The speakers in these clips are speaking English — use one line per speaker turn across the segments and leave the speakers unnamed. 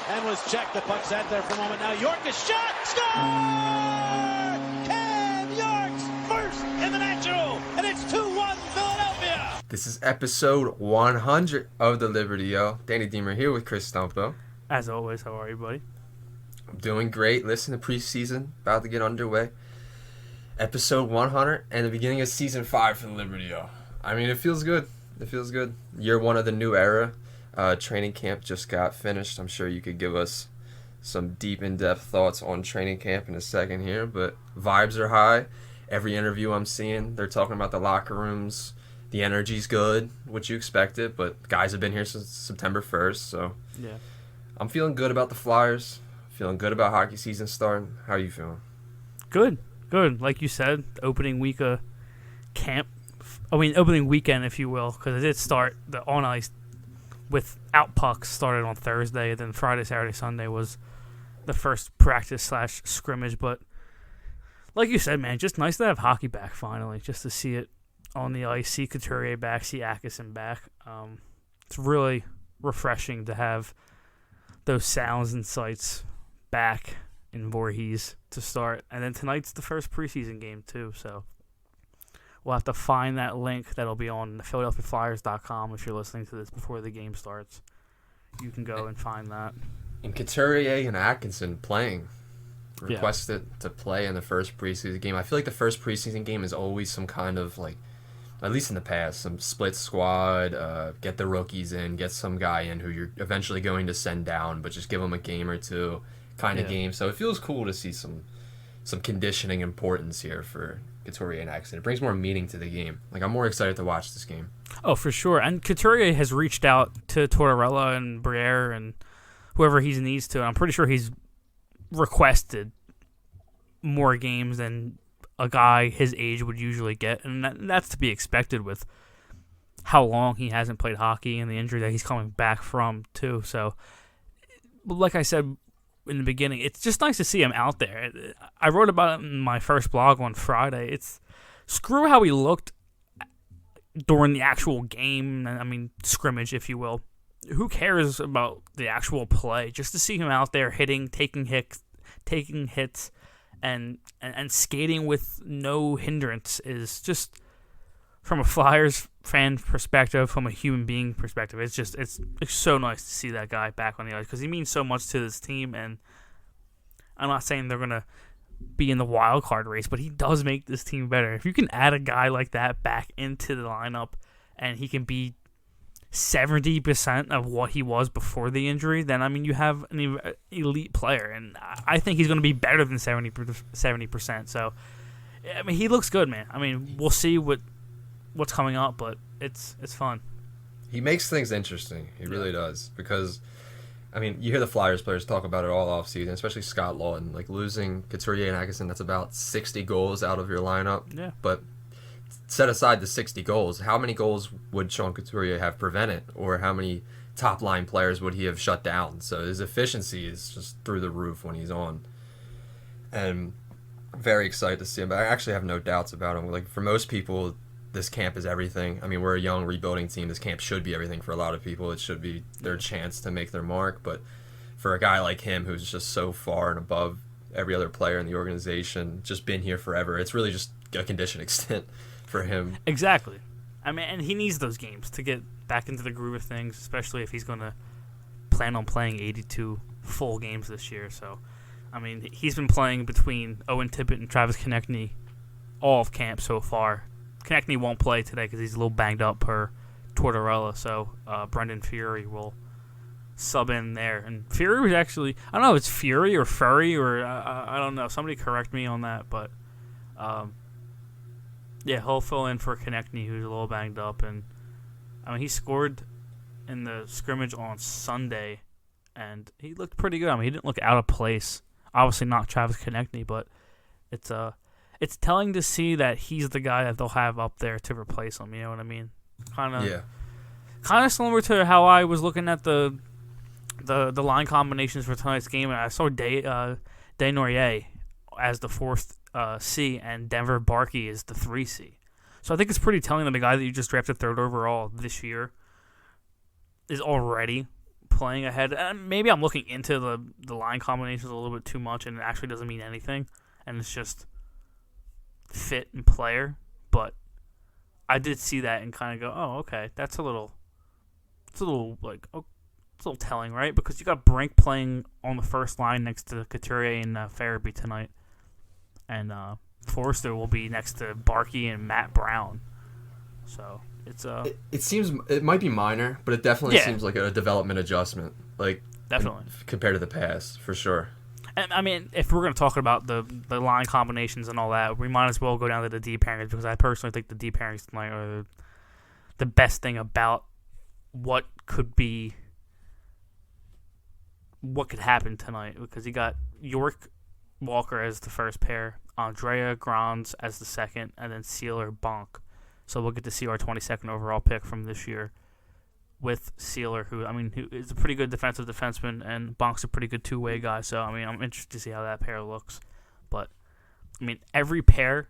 and was checked. The puck sat there for a moment. Now York is shot. Score! Cam York's first in the National, and it's 2-1 Philadelphia.
This is episode 100 of the Liberty, yo. Danny Deemer here with Chris Stumpo.
As always, how are you, buddy?
I'm doing great. Listen to preseason, about to get underway. Episode 100 and the beginning of season 5 for the Liberty, yo. I mean, it feels good. It feels good. Year one of the new era. Training camp just got finished. I'm sure you could give us some deep, in-depth thoughts on training camp in a second here, but vibes are high. Every interview I'm seeing, they're talking about the locker rooms. The energy's good, which you expected, but guys have been here since September 1st, so
Yeah.
I'm feeling good about the Flyers. Feeling good about hockey season starting. How are you feeling?
Good. Like you said, opening week of camp. Opening weekend, if you will, because it did start the on-ice without pucks started on Thursday. Then Friday, Saturday, Sunday was the first practice/scrimmage. But like you said, man, just nice to have hockey back finally, just to see it on the ice, see Couturier back, see Atkinson back. It's really refreshing to have those sounds and sights back in Voorhees to start. And then tonight's the first preseason game too, so we'll have to find that link that'll be on PhiladelphiaFlyers.com if you're listening to this before the game starts. You can go and find that.
And Couturier and Atkinson playing. Requested to play in the first preseason game. I feel like the first preseason game is always some kind of, like, at least in the past, some split squad, get the rookies in, get some guy in who you're eventually going to send down, but just give them a game or two kind of game. So it feels cool to see some conditioning importance here for Couturier and Atkinson. It brings more meaning to the game. Like, I'm more excited to watch this game.
Oh, for sure. And Couturier has reached out to Tortorella and Briere and whoever he needs to. I'm pretty sure he's requested more games than a guy his age would usually get, and that's to be expected with how long he hasn't played hockey and the injury that he's coming back from too. So, like I said in the beginning, it's just nice to see him out there. I wrote about it in my first blog on Friday. It's screw how he looked during the actual game, scrimmage, if you will. Who cares about the actual play? Just to see him out there hitting, taking hits, and skating with no hindrance is just, from a Flyers fan perspective, from a human being perspective, it's so nice to see that guy back on the ice because he means so much to this team. And I'm not saying they're gonna be in the wild card race, but he does make this team better. If you can add a guy like that back into the lineup and he can be 70% of what he was before the injury, then, you have an elite player. And I think he's going to be better than 70%. So, he looks good, man. We'll see what's coming up, but it's fun.
He makes things interesting. He really does. Because, you hear the Flyers players talk about it all offseason, especially Scott Lawton. Like, losing Couturier and Atkinson, that's about 60 goals out of your lineup.
Yeah.
But set aside the 60 goals, how many goals would Sean Couturier have prevented, or how many top-line players would he have shut down? So his efficiency is just through the roof when he's on. And very excited to see him. But I actually have no doubts about him. Like, for most people, this camp is everything. We're a young, rebuilding team. This camp should be everything for a lot of people. It should be their chance to make their mark. But for a guy like him who's just so far and above every other player in the organization, just been here forever, it's really just a conditioning stint for him.
Exactly. And he needs those games to get back into the groove of things, especially if he's going to plan on playing 82 full games this year. So, he's been playing between Owen Tippett and Travis Konechny all of camp so far. Konechny won't play today because he's a little banged up per Tortorella, so Brendan Fury will sub in there. And Fury was actually, I don't know if it's Fury or Furry or I don't know. Somebody correct me on that, but yeah, he'll fill in for Konechny, who's a little banged up. And he scored in the scrimmage on Sunday, and he looked pretty good. He didn't look out of place. Obviously not Travis Konechny, but it's telling to see that he's the guy that they'll have up there to replace him. You know what I mean? Kind of similar to how I was looking at the line combinations for tonight's game, and I saw Desnoyers as the 4th C, and Denver Barkey is the 3C. So I think it's pretty telling that the guy that you just drafted 3rd overall this year is already playing ahead. And maybe I'm looking into the line combinations a little bit too much, and it actually doesn't mean anything, and it's just fit and player. But I did see that and kind of go, oh, okay, it's a little telling, right? Because you got Brink playing on the first line next to Couturier and Farabee tonight, and Forster will be next to Barkey and Matt Brown. So it's
it seems it might be minor, but it definitely seems like a development adjustment, like
definitely
compared to the past for sure.
And I mean, if we're going to talk about the line combinations and all that, we might as well go down to the D pairings, because I personally think the D pairings tonight are the best thing about what could happen tonight, because you got York Walker as the first pair, Andrea Granz as the second, and then Sealer Bonk. So we'll get to see our 22nd overall pick from this year with Sealer, who is a pretty good defensive defenseman, and Bonk's a pretty good two-way guy. So I'm interested to see how that pair looks. But every pair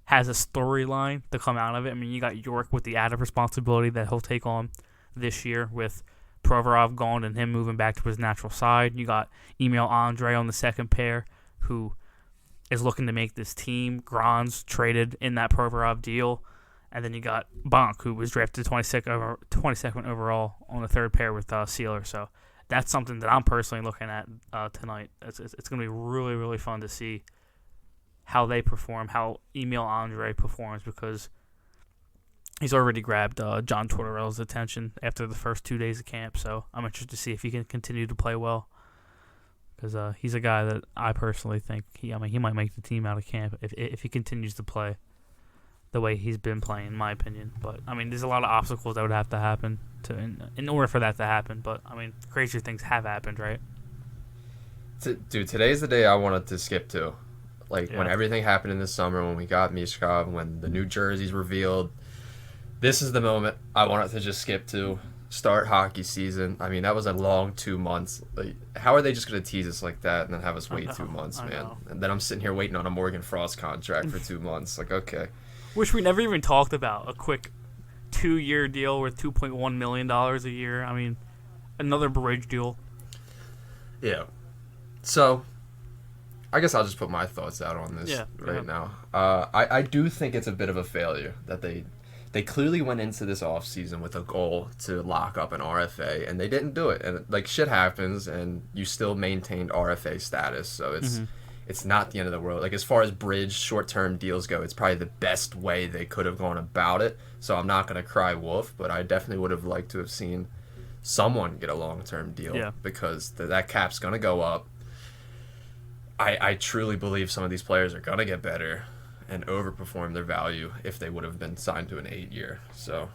has a storyline to come out of it. You got York with the added responsibility that he'll take on this year with Provorov gone and him moving back to his natural side. You got Emil Andre on the second pair, who is looking to make this team. Granz traded in that Provorov deal. And then you got Bonk, who was drafted 22nd overall on the third pair with Sealer. So that's something that I'm personally looking at tonight. It's going to be really, really fun to see how they perform, how Emil Andre performs, because he's already grabbed John Tortorella's attention after the first 2 days of camp. So I'm interested to see if he can continue to play well, because he's a guy that I personally think he might make the team out of camp if he continues to play the way he's been playing, in my opinion. But there's a lot of obstacles that would have to happen in order for that to happen. But crazier things have happened, right?
Dude, today's the day I wanted to skip to, when everything happened in the summer, when we got Michkov, when the new jerseys revealed. This is the moment I wanted to just skip to. Start hockey season. That was a long 2 months. How are they just going to tease us like that and then have us wait 2 months, man? And then I'm sitting here waiting on a Morgan Frost contract for 2 months. Okay.
Which we never even talked about. A quick 2-year deal worth $2.1 million a year. Another bridge deal.
Yeah. So, I guess I'll just put my thoughts out on this now. I do think it's a bit of a failure that they clearly went into this offseason with a goal to lock up an RFA, and they didn't do it. And, shit happens, and you still maintained RFA status. So it's not the end of the world. As far as bridge short-term deals go, it's probably the best way they could have gone about it. So I'm not going to cry wolf, but I definitely would have liked to have seen someone get a long-term deal because that cap's going to go up. I truly believe some of these players are going to get better and overperform their value if they would have been signed to an 8-year. So,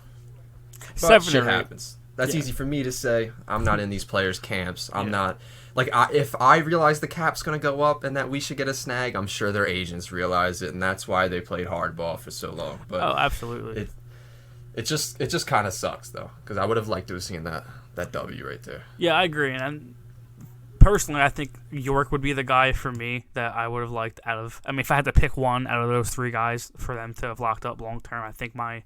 but shit happens. That's easy for me to say. I'm not in these players' camps. I'm not... if I realize the cap's going to go up and that we should get a snag, I'm sure their agents realize it, and that's why they played hardball for so long. But
absolutely.
It just kind of sucks, though, because I would have liked to have seen that W right there.
Yeah, I agree. And personally, I think York would be the guy for me that I would have liked out of... if I had to pick one out of those three guys for them to have locked up long-term, I think my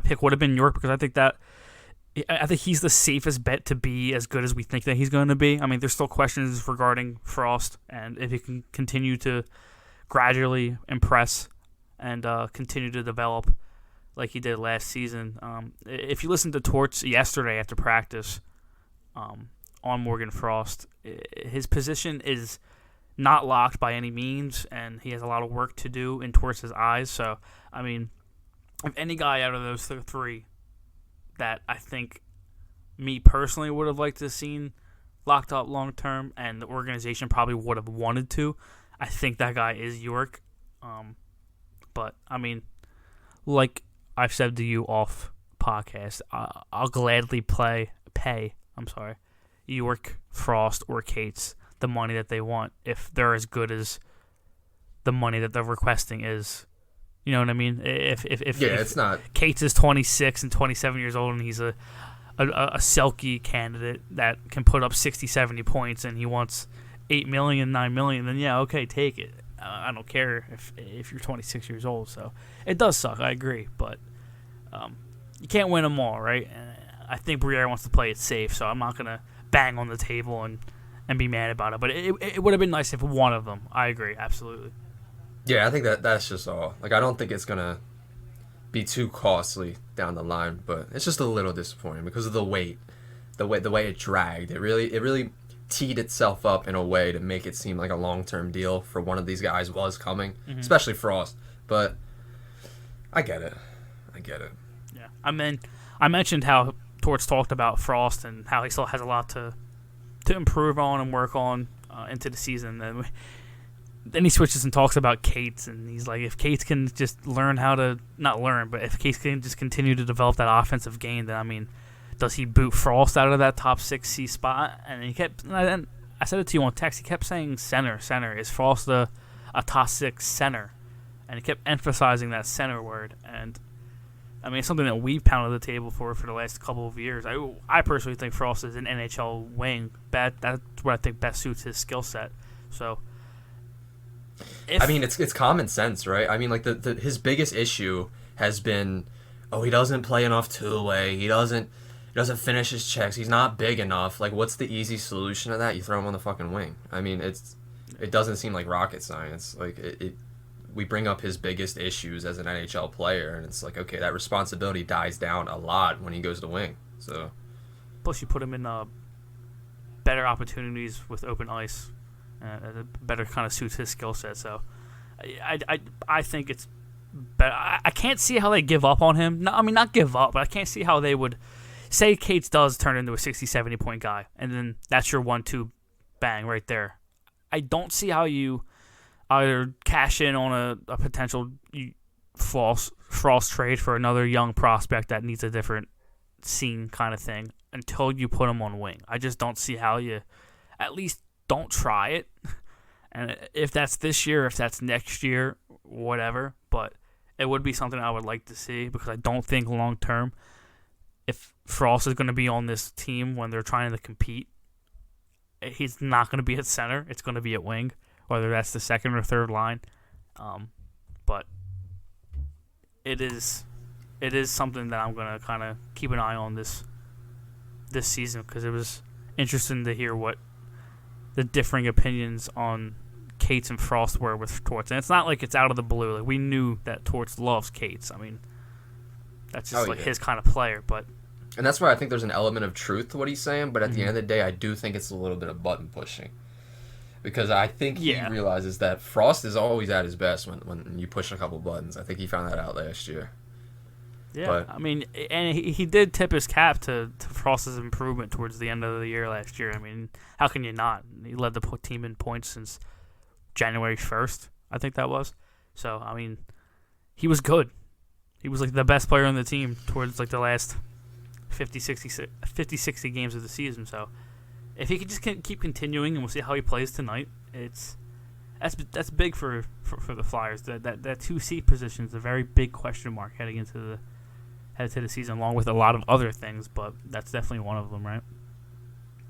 pick would have been York, because I think he's the safest bet to be as good as we think that he's going to be. There's still questions regarding Frost, and if he can continue to gradually impress and continue to develop like he did last season. If you listen to Torts yesterday after practice on Morgan Frost, his position is not locked by any means, and he has a lot of work to do in Torts' eyes. So, if any guy out of those three that I think me personally would have liked to have seen locked up long term, and the organization probably would have wanted to, I think that guy is York. But like I've said to you off podcast, I'll gladly pay York, Frost, or Cates the money that they want if they're as good as the money that they're requesting is. You know what I mean? If
it's not.
Cates is 26 and 27 years old, and he's a Selke candidate that can put up 60, 70 points, and he wants $8 million, $9 million, then okay, take it. I don't care if you're 26 years old. So it does suck. I agree, but you can't win them all, right? I think Briere wants to play it safe, so I'm not gonna bang on the table and be mad about it. But it would have been nice if one of them. I agree, absolutely.
Yeah, I think that's just all. Like, I don't think it's gonna be too costly down the line, but it's just a little disappointing because of the way it dragged. It really teed itself up in a way to make it seem like a long-term deal for one of these guys was coming, especially Frost. But I get it.
Yeah, I mentioned how Torts talked about Frost and how he still has a lot to improve on and work on into the season. And then he switches and talks about Cates, and he's like, if Cates can just learn how to not learn, but if Cates can just continue to develop that offensive game, then I mean, does he boot Frost out of that top 6C spot? And he kept, and I said it to you on text. He kept saying center. Is Frost a top 6 center? And he kept emphasizing that center word. And I mean, it's something that we've pounded the table for the last couple of years. I personally think Frost is an NHL wing. That's what I think best suits his skill set. So,
I mean, it's common sense, right? I mean, like his biggest issue has been, he doesn't play enough two-way. He doesn't finish his checks. He's not big enough. Like, what's the easy solution to that? You throw him on the fucking wing. I mean, it doesn't seem like rocket science. Like we bring up his biggest issues as an NHL player, and it's like, okay, that responsibility dies down a lot when he goes to wing. So,
plus you put him in better opportunities with open ice. Better kind of suits his skill set. So, I think it's better. I can't see how they give up on him. No, I mean, not give up, but I can't see how they would say Cates does turn into a 60, 70 point guy, and then that's your 1-2 bang right there. I don't see how you either cash in on a potential Frost trade for another young prospect that needs a different scene kind of thing until you put him on wing. I just don't see how you at least don't try it. And if that's this year, if that's next year, whatever. But it would be something I would like to see because I don't think long term, if Frost is going to be on this team when they're trying to compete, he's not going to be at center. It's going to be at wing, whether that's the second or third line. But it is something that I'm going to kind of keep an eye on this season because it was interesting to hear what the differing opinions on Cates and Frost were with Torts. And it's not like it's out of the blue. Like, we knew that Torts loves Cates. I mean, that's just his kind of player. And
that's why I think there's an element of truth to what he's saying, but at the end of the day, I do think it's a little bit of button pushing. Because I think he realizes that Frost is always at his best when you push a couple buttons. I think he found that out last year.
Yeah, but, I mean, and he did tip his cap to Frost's improvement towards the end of the year last year. I mean, how can you not? He led the team in points since January 1st, I think that was. So, I mean, he was good. He was like the best player on the team towards like the last 50, 60 games of the season. So, if he could just keep continuing, and we'll see how he plays tonight, that's big for the Flyers. That 2C position is a very big question mark heading into the season, along with a lot of other things, but that's definitely one of them, right?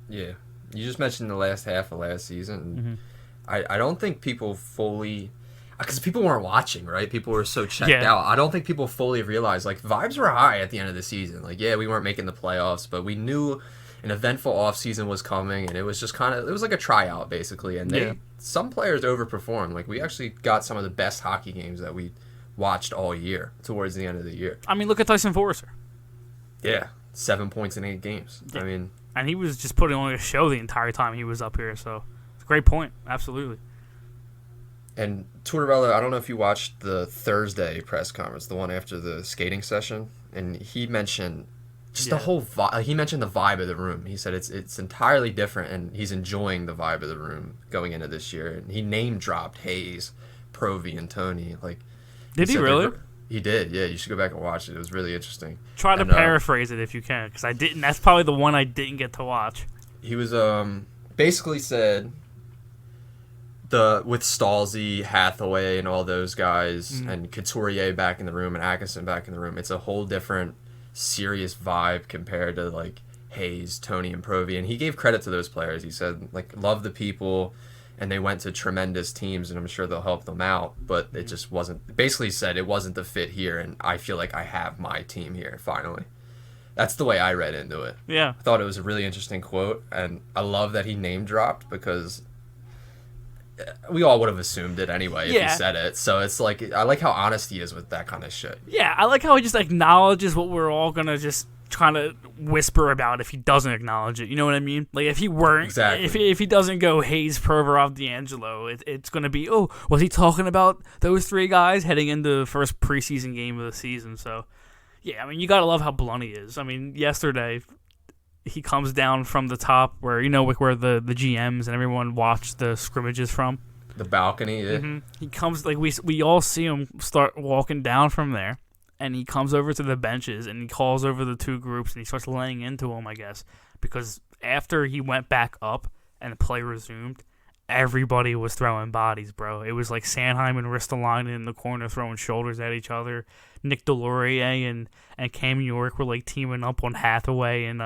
Yeah. You just mentioned the last half of last season. I don't think people fully... Because people weren't watching, right? People were so checked out. I don't think people fully realized, like, vibes were high at the end of the season. Like, yeah, we weren't making the playoffs, but we knew an eventful offseason was coming, and it was just kind of... It was like a tryout, basically, and some players overperformed. Like, we actually got some of the best hockey games that we watched all year towards the end of the year.
I mean, look at Tyson Forrester.
Yeah, 7 points in 8 games.
Yeah.
I mean,
and he was just putting on a show the entire time he was up here. So it's a great point, absolutely.
And Tortorella, I don't know if you watched the Thursday press conference, the one after the skating session, and he mentioned just the whole vibe. He mentioned the vibe of the room. He said it's entirely different, and he's enjoying the vibe of the room going into this year. And he name dropped Hayes, Provy, and Tony. Like.
Did he really?
He did, yeah. You should go back and watch it. It was really interesting.
Try to paraphrase it if you can, because I didn't. That's probably the one I didn't get to watch.
He was basically said with Stalzy, Hathaway, and all those guys, and Couturier back in the room, and Atkinson back in the room. It's a whole different serious vibe compared to like Hayes, Tony, and Provy. And he gave credit to those players. He said like love the people. And they went to tremendous teams, and I'm sure they'll help them out. But it just wasn't... Basically said it wasn't the fit here, and I feel like I have my team here, finally. That's the way I read into it.
Yeah.
I thought it was a really interesting quote, and I love that he name dropped because we all would have assumed it anyway if he said it. So it's like, I like how honest he is with that kind of shit.
Yeah, I like how he just acknowledges what we're all gonna just trying to whisper about if he doesn't acknowledge it. You know what I mean? Like, if he weren't,
exactly.
if he doesn't go Hayes, Provorov, D'Angelo, it's gonna be, oh, was he talking about those three guys heading into the first preseason game of the season? So, yeah, I mean, you gotta love how blunt he is. I mean, yesterday he comes down from the top where, you know, where the GMs and everyone watched the scrimmages from.
The balcony, yeah.
Mm-hmm. He comes, like, we all see him start walking down from there, and he comes over to the benches, and he calls over the two groups, and he starts laying into them, I guess, because after he went back up and the play resumed, everybody was throwing bodies, bro. It was like Sanheim and Ristolainen in the corner throwing shoulders at each other. Nick Delorier and Cam York were, like, teaming up on Hathaway and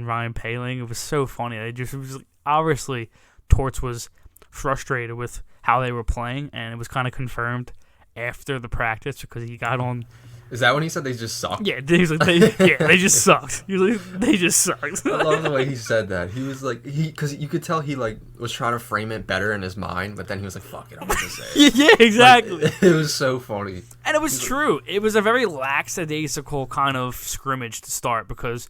Ryan Poehling. It was so funny. It was obviously Torts was frustrated with how they were playing, and it was kind of confirmed after the practice because he got on.
Is that when he said they just sucked?
Yeah, he's like, they just sucked. He was like, they just sucked.
I love the way he said that. He was like, because you could tell he like was trying to frame it better in his mind, but then he was like, "Fuck it, I'm gonna say it."
Yeah, exactly.
Like, it was so funny,
and it was true. It was a very lackadaisical kind of scrimmage to start because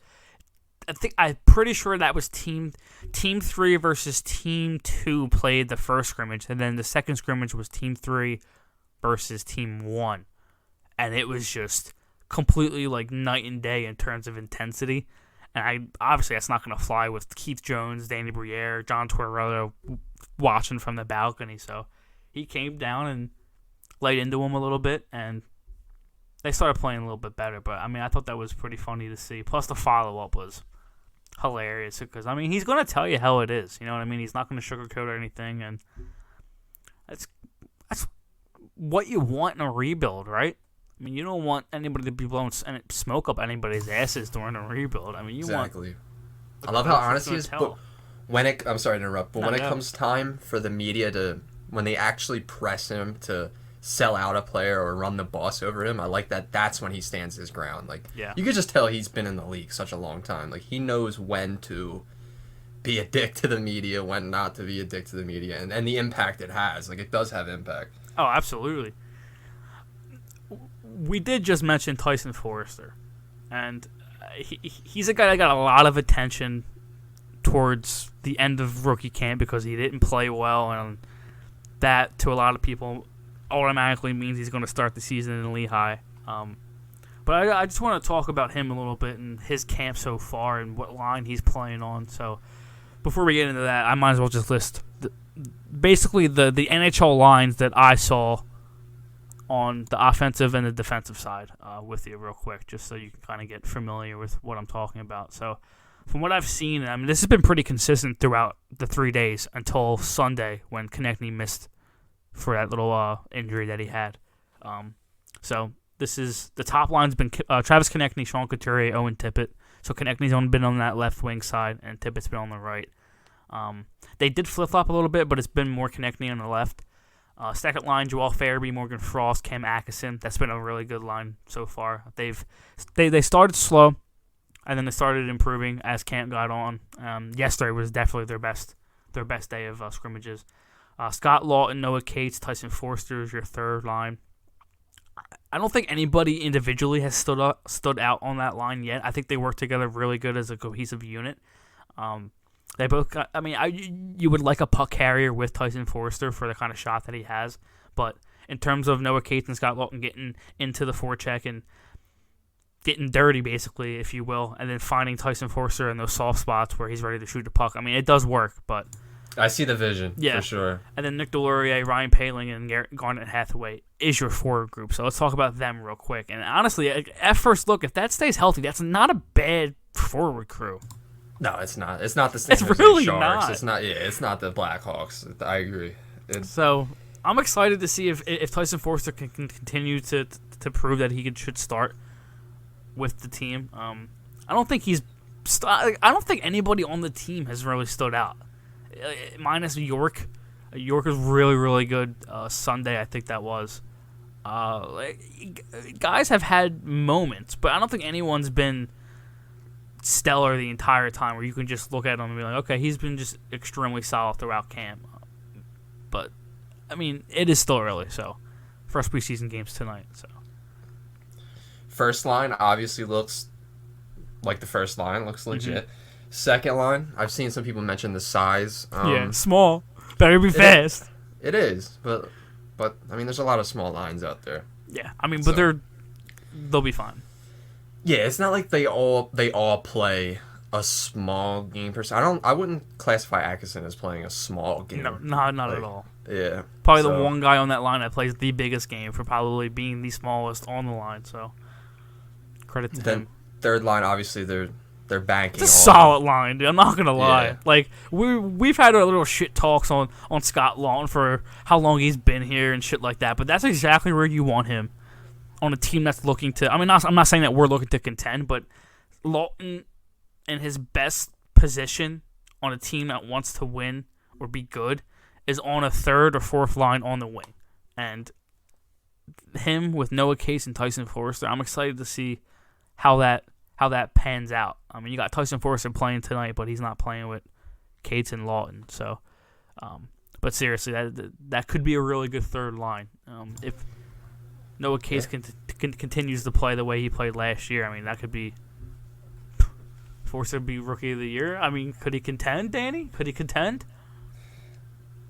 I'm pretty sure that was team 3 versus team 2 played the first scrimmage, and then the second scrimmage was team 3 versus team 1. And it was just completely like night and day in terms of intensity. And obviously that's not going to fly with Keith Jones, Danny Briere, John Tortorella watching from the balcony. So he came down and laid into him a little bit, and they started playing a little bit better. But, I mean, I thought that was pretty funny to see. Plus the follow-up was hilarious because, I mean, he's going to tell you how it is. You know what I mean? He's not going to sugarcoat or anything. And that's what you want in a rebuild, right? I mean, you don't want anybody to be blowing smoke up anybody's asses during a rebuild. I mean,
exactly. I love how honest he is. But I'm sorry to interrupt, but when it comes time for the media when they actually press him to sell out a player or run the boss over him, I like that. That's when he stands his ground. Like, you could just tell he's been in the league such a long time. Like, he knows when to be a dick to the media, when not to be a dick to the media, and the impact it has. Like, it does have impact.
Oh, absolutely. We did just mention Tyson Forrester, and he's a guy that got a lot of attention towards the end of rookie camp because he didn't play well, and that, to a lot of people, automatically means he's going to start the season in Lehigh. But I just want to talk about him a little bit and his camp so far and what line he's playing on. So before we get into that, I might as well just list basically the NHL lines that I saw on the offensive and the defensive side with you real quick, just so you can kind of get familiar with what I'm talking about. So from what I've seen, I mean, this has been pretty consistent throughout the 3 days until Sunday when Konechny missed for that little injury that he had. So this is the top line's been Travis Konechny, Sean Couturier, Owen Tippett. So Konechny's only been on that left wing side, and Tippett's been on the right. They did flip-flop a little bit, but it's been more Konechny on the left. Second line, Joel Farabee, Morgan Frost, Cam Atkinson. That's been a really good line so far. They started slow, and then they started improving as camp got on. Yesterday was definitely their best day of scrimmages. Scott Lawton, Noah Cates, Tyson Forster is your third line. I don't think anybody individually has stood out on that line yet. I think they work together really good as a cohesive unit. They both got, I mean, you would like a puck carrier with Tyson Forster for the kind of shot that he has, but in terms of Noah Cates and Scott Lawton getting into the forecheck and getting dirty, basically, if you will, and then finding Tyson Forster in those soft spots where he's ready to shoot the puck, I mean, it does work, but
I see the vision, for sure.
And then Nick Delorier, Ryan Poehling, and Garnet Hathaway is your forward group, so let's talk about them real quick. And honestly, at first look, if that stays healthy, that's not a bad forward crew.
No, it's not. It's not the San Jose
really
Sharks.
Not.
It's not. Yeah, it's not the Blackhawks. I agree.
So I'm excited to see if Tyson Forster can continue to prove that he should start with the team. I don't think I don't think anybody on the team has really stood out, minus York. York was really, really good Sunday. I think that was. Guys have had moments, but I don't think anyone's been stellar the entire time, where you can just look at him and be like, okay, he's been just extremely solid throughout camp. But, I mean, it is still early, so first preseason game's tonight. So
first line obviously looks like the first line, looks legit. Second line, I've seen some people mention the size.
Small. Better be fast.
It is, but I mean, there's a lot of small lines out there.
Yeah, I mean, but they'll be fine.
Yeah, it's not like they all play a small game per se. I wouldn't classify Atkinson as playing a small game.
No, not at all.
Yeah,
probably the one guy on that line that plays the biggest game for probably being the smallest on the line. So credit to him.
Third line, obviously, they're banking.
It's a solid line, dude. I'm not gonna lie.
Yeah.
Like we've had a little shit talks on Scott Lawton for how long he's been here and shit like that. But that's exactly where you want him on a team that's looking to. I mean, I'm not saying that we're looking to contend, but Lawton in his best position on a team that wants to win or be good is on a third or fourth line on the wing, and him with Noah Case and Tyson Forrester. I'm excited to see how that pans out. I mean, you got Tyson Forrester playing tonight, but he's not playing with Cates and Lawton. So, but seriously, that could be a really good third line. If Noah Case continues to play the way he played last year, I mean, that could be Forrester be Rookie of the Year. I mean, could he contend, Danny? Could he contend?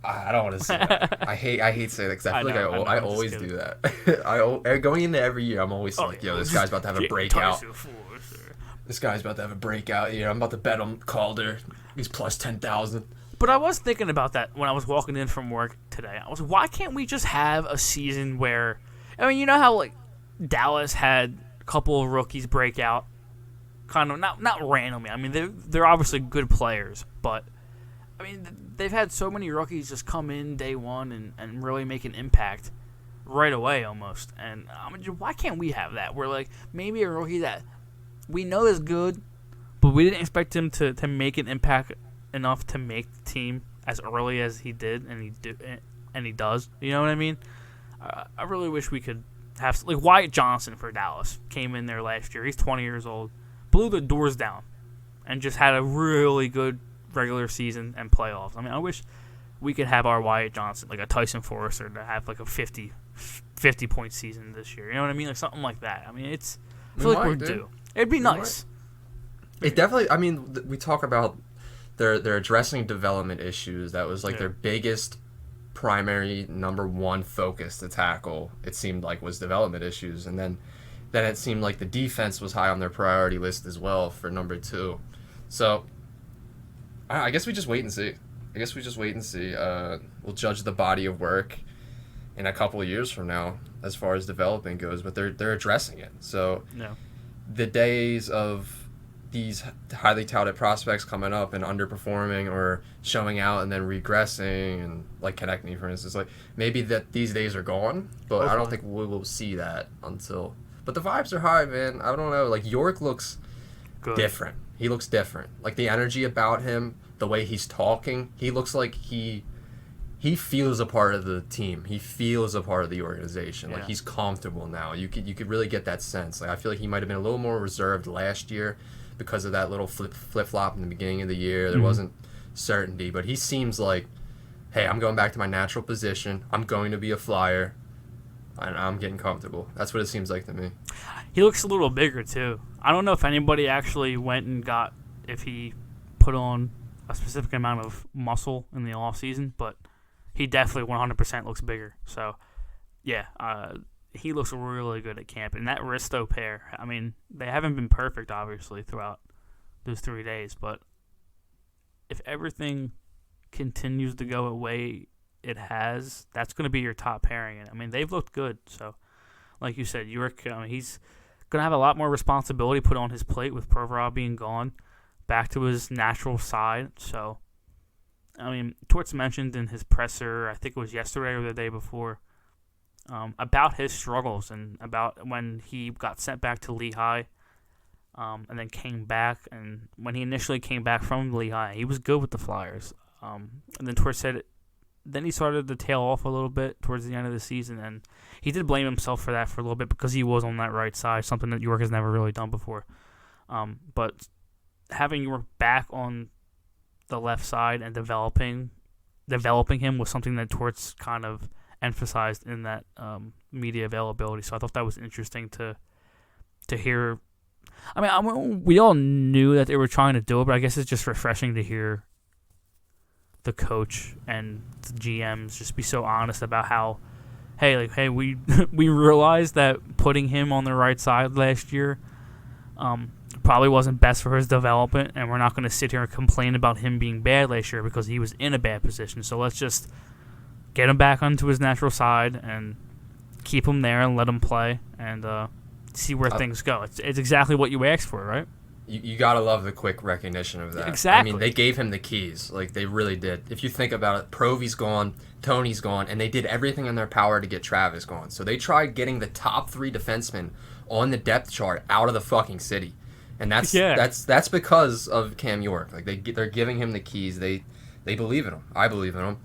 I don't want to say that. I hate saying that because I feel like I always do that. Going into every year, I'm always like, yo, this guy's about to have a breakout. This guy's about to have a breakout here. I'm about to bet him Calder. He's plus 10,000.
But I was thinking about that when I was walking in from work today. I was like, why can't we just have a season where, I mean, you know how like Dallas had a couple of rookies break out, kind of not randomly. I mean, they're obviously good players, but I mean, they've had so many rookies just come in day one and really make an impact right away almost. And I mean, why can't we have that? Where like maybe a rookie that we know is good, but we didn't expect him to make an impact enough to make the team as early as he did, and he does. You know what I mean? I really wish we could have like Wyatt Johnson for Dallas came in there last year. He's 20 years old, blew the doors down, and just had a really good regular season and playoffs. I mean, I wish we could have our Wyatt Johnson, like a Tyson Forrester, to have like a 50-point season this year. You know what I mean? Like something like that. I mean, I feel like we're due. It'd be nice.
It definitely. I mean, we talk about they're addressing development issues. That was like their biggest, primary number one focus to tackle. It seemed like was development issues, and then it seemed like the defense was high on their priority list as well for number two. So I guess we just wait and see. We'll judge the body of work in a couple of years from now as far as development goes, but they're addressing it. So the days of these highly touted prospects coming up and underperforming or showing out and then regressing, and like Konechny, for instance, like maybe that these days are gone, but I don't think we will see that until. But the vibes are high, man. I don't know. Like York looks different. He looks different. Like the energy about him, the way he's talking, he looks like he feels a part of the team. He feels a part of the organization. Like he's comfortable now. You could really get that sense. Like I feel like he might have been a little more reserved last year because of that little flip-flop in the beginning of the year. There wasn't certainty, but he seems like, hey, I'm going back to my natural position. I'm going to be a Flyer, and I'm getting comfortable. That's what it seems like to me.
He looks a little bigger, too. I don't know if anybody actually went and got if he put on a specific amount of muscle in the offseason, but he definitely 100% looks bigger. So, yeah, he looks really good at camp. And that Risto pair, I mean, they haven't been perfect, obviously, throughout those 3 days. But if everything continues to go the way it has, that's going to be your top pairing. And I mean, they've looked good. So, like you said, York, he's going to have a lot more responsibility put on his plate with Provorov being gone, back to his natural side. So, I mean, Torts mentioned in his presser, I think it was yesterday or the day before, about his struggles and about when he got sent back to Lehigh and then came back. And when he initially came back from Lehigh, he was good with the Flyers. And then Torts said then he started to tail off a little bit towards the end of the season. And he did blame himself for that for a little bit because he was on that right side, something that York has never really done before. But having York back on the left side and developing him was something that Torts kind of emphasized in that media availability. So I thought that was interesting to hear. I mean, we all knew that they were trying to do it, but I guess it's just refreshing to hear the coach and the GMs just be so honest about how, hey, we we realized that putting him on the right side last year probably wasn't best for his development, and we're not going to sit here and complain about him being bad last year because he was in a bad position. So let's just get him back onto his natural side and keep him there and let him play and see where things go. It's exactly what you asked for, right?
You gotta love the quick recognition of that.
Exactly.
I mean, they gave him the keys. Like, they really did. If you think about it, Provy's gone, Tony's gone, and they did everything in their power to get Travis gone. So they tried getting the top 3 defensemen on the depth chart out of the fucking city. And that's because of Cam York. Like, they're giving him the keys. They believe in him. I believe in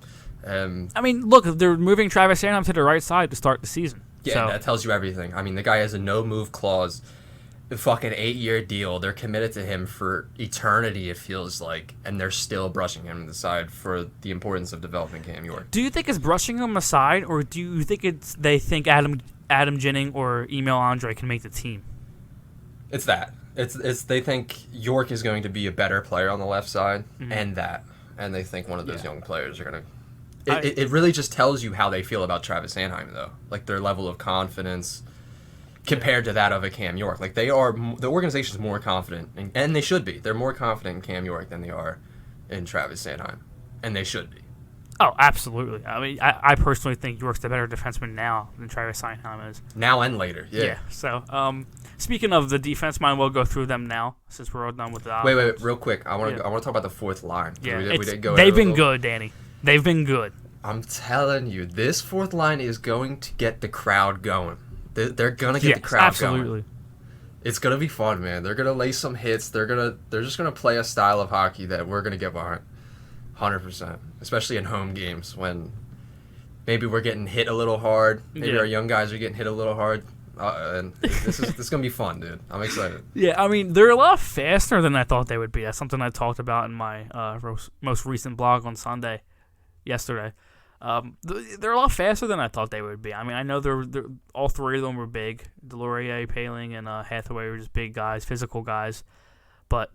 him.
I mean, look, they're moving Travis Sanheim to the right side to start the season.
Yeah,
so
that tells you everything. I mean, the guy has a no-move clause. A fucking 8-year deal. They're committed to him for eternity, it feels like, and they're still brushing him aside for the importance of developing Cam York.
Do you think it's brushing him aside, or do you think they think Adam Ginning or Emil Andre can make the team?
It's that. It's they think York is going to be a better player on the left side, and they think one of those young players are going to. It really just tells you how they feel about Travis Sanheim, though, like their level of confidence compared to that of a Cam York. Like, the organization's more confident, and they should be. They're more confident in Cam York than they are in Travis Sanheim, and they should be.
Oh, absolutely. I mean, I personally think York's the better defenseman now than Travis Sanheim is.
Now and later, yeah.
So, speaking of the defense, might we'll go through them now since we're all done with the
Wait, real quick. I want to talk about the fourth line.
Yeah,
we didn't go.
They've been good, Danny. They've been good.
I'm telling you, this fourth line is going to get the crowd going. They're gonna get the crowd going. It's gonna be fun, man. They're gonna lay some hits. They're just gonna play a style of hockey that we're gonna get behind, 100%. Especially in home games when maybe we're getting hit a little hard. Maybe our young guys are getting hit a little hard. And this is gonna be fun, dude. I'm excited.
Yeah, I mean, they're a lot faster than I thought they would be. That's something I talked about in my most recent blog on Sunday, yesterday. They're a lot faster than I thought they would be. I mean, I know they're all 3 of them were big. Delorier, Paling, and Hathaway were just big guys, physical guys, but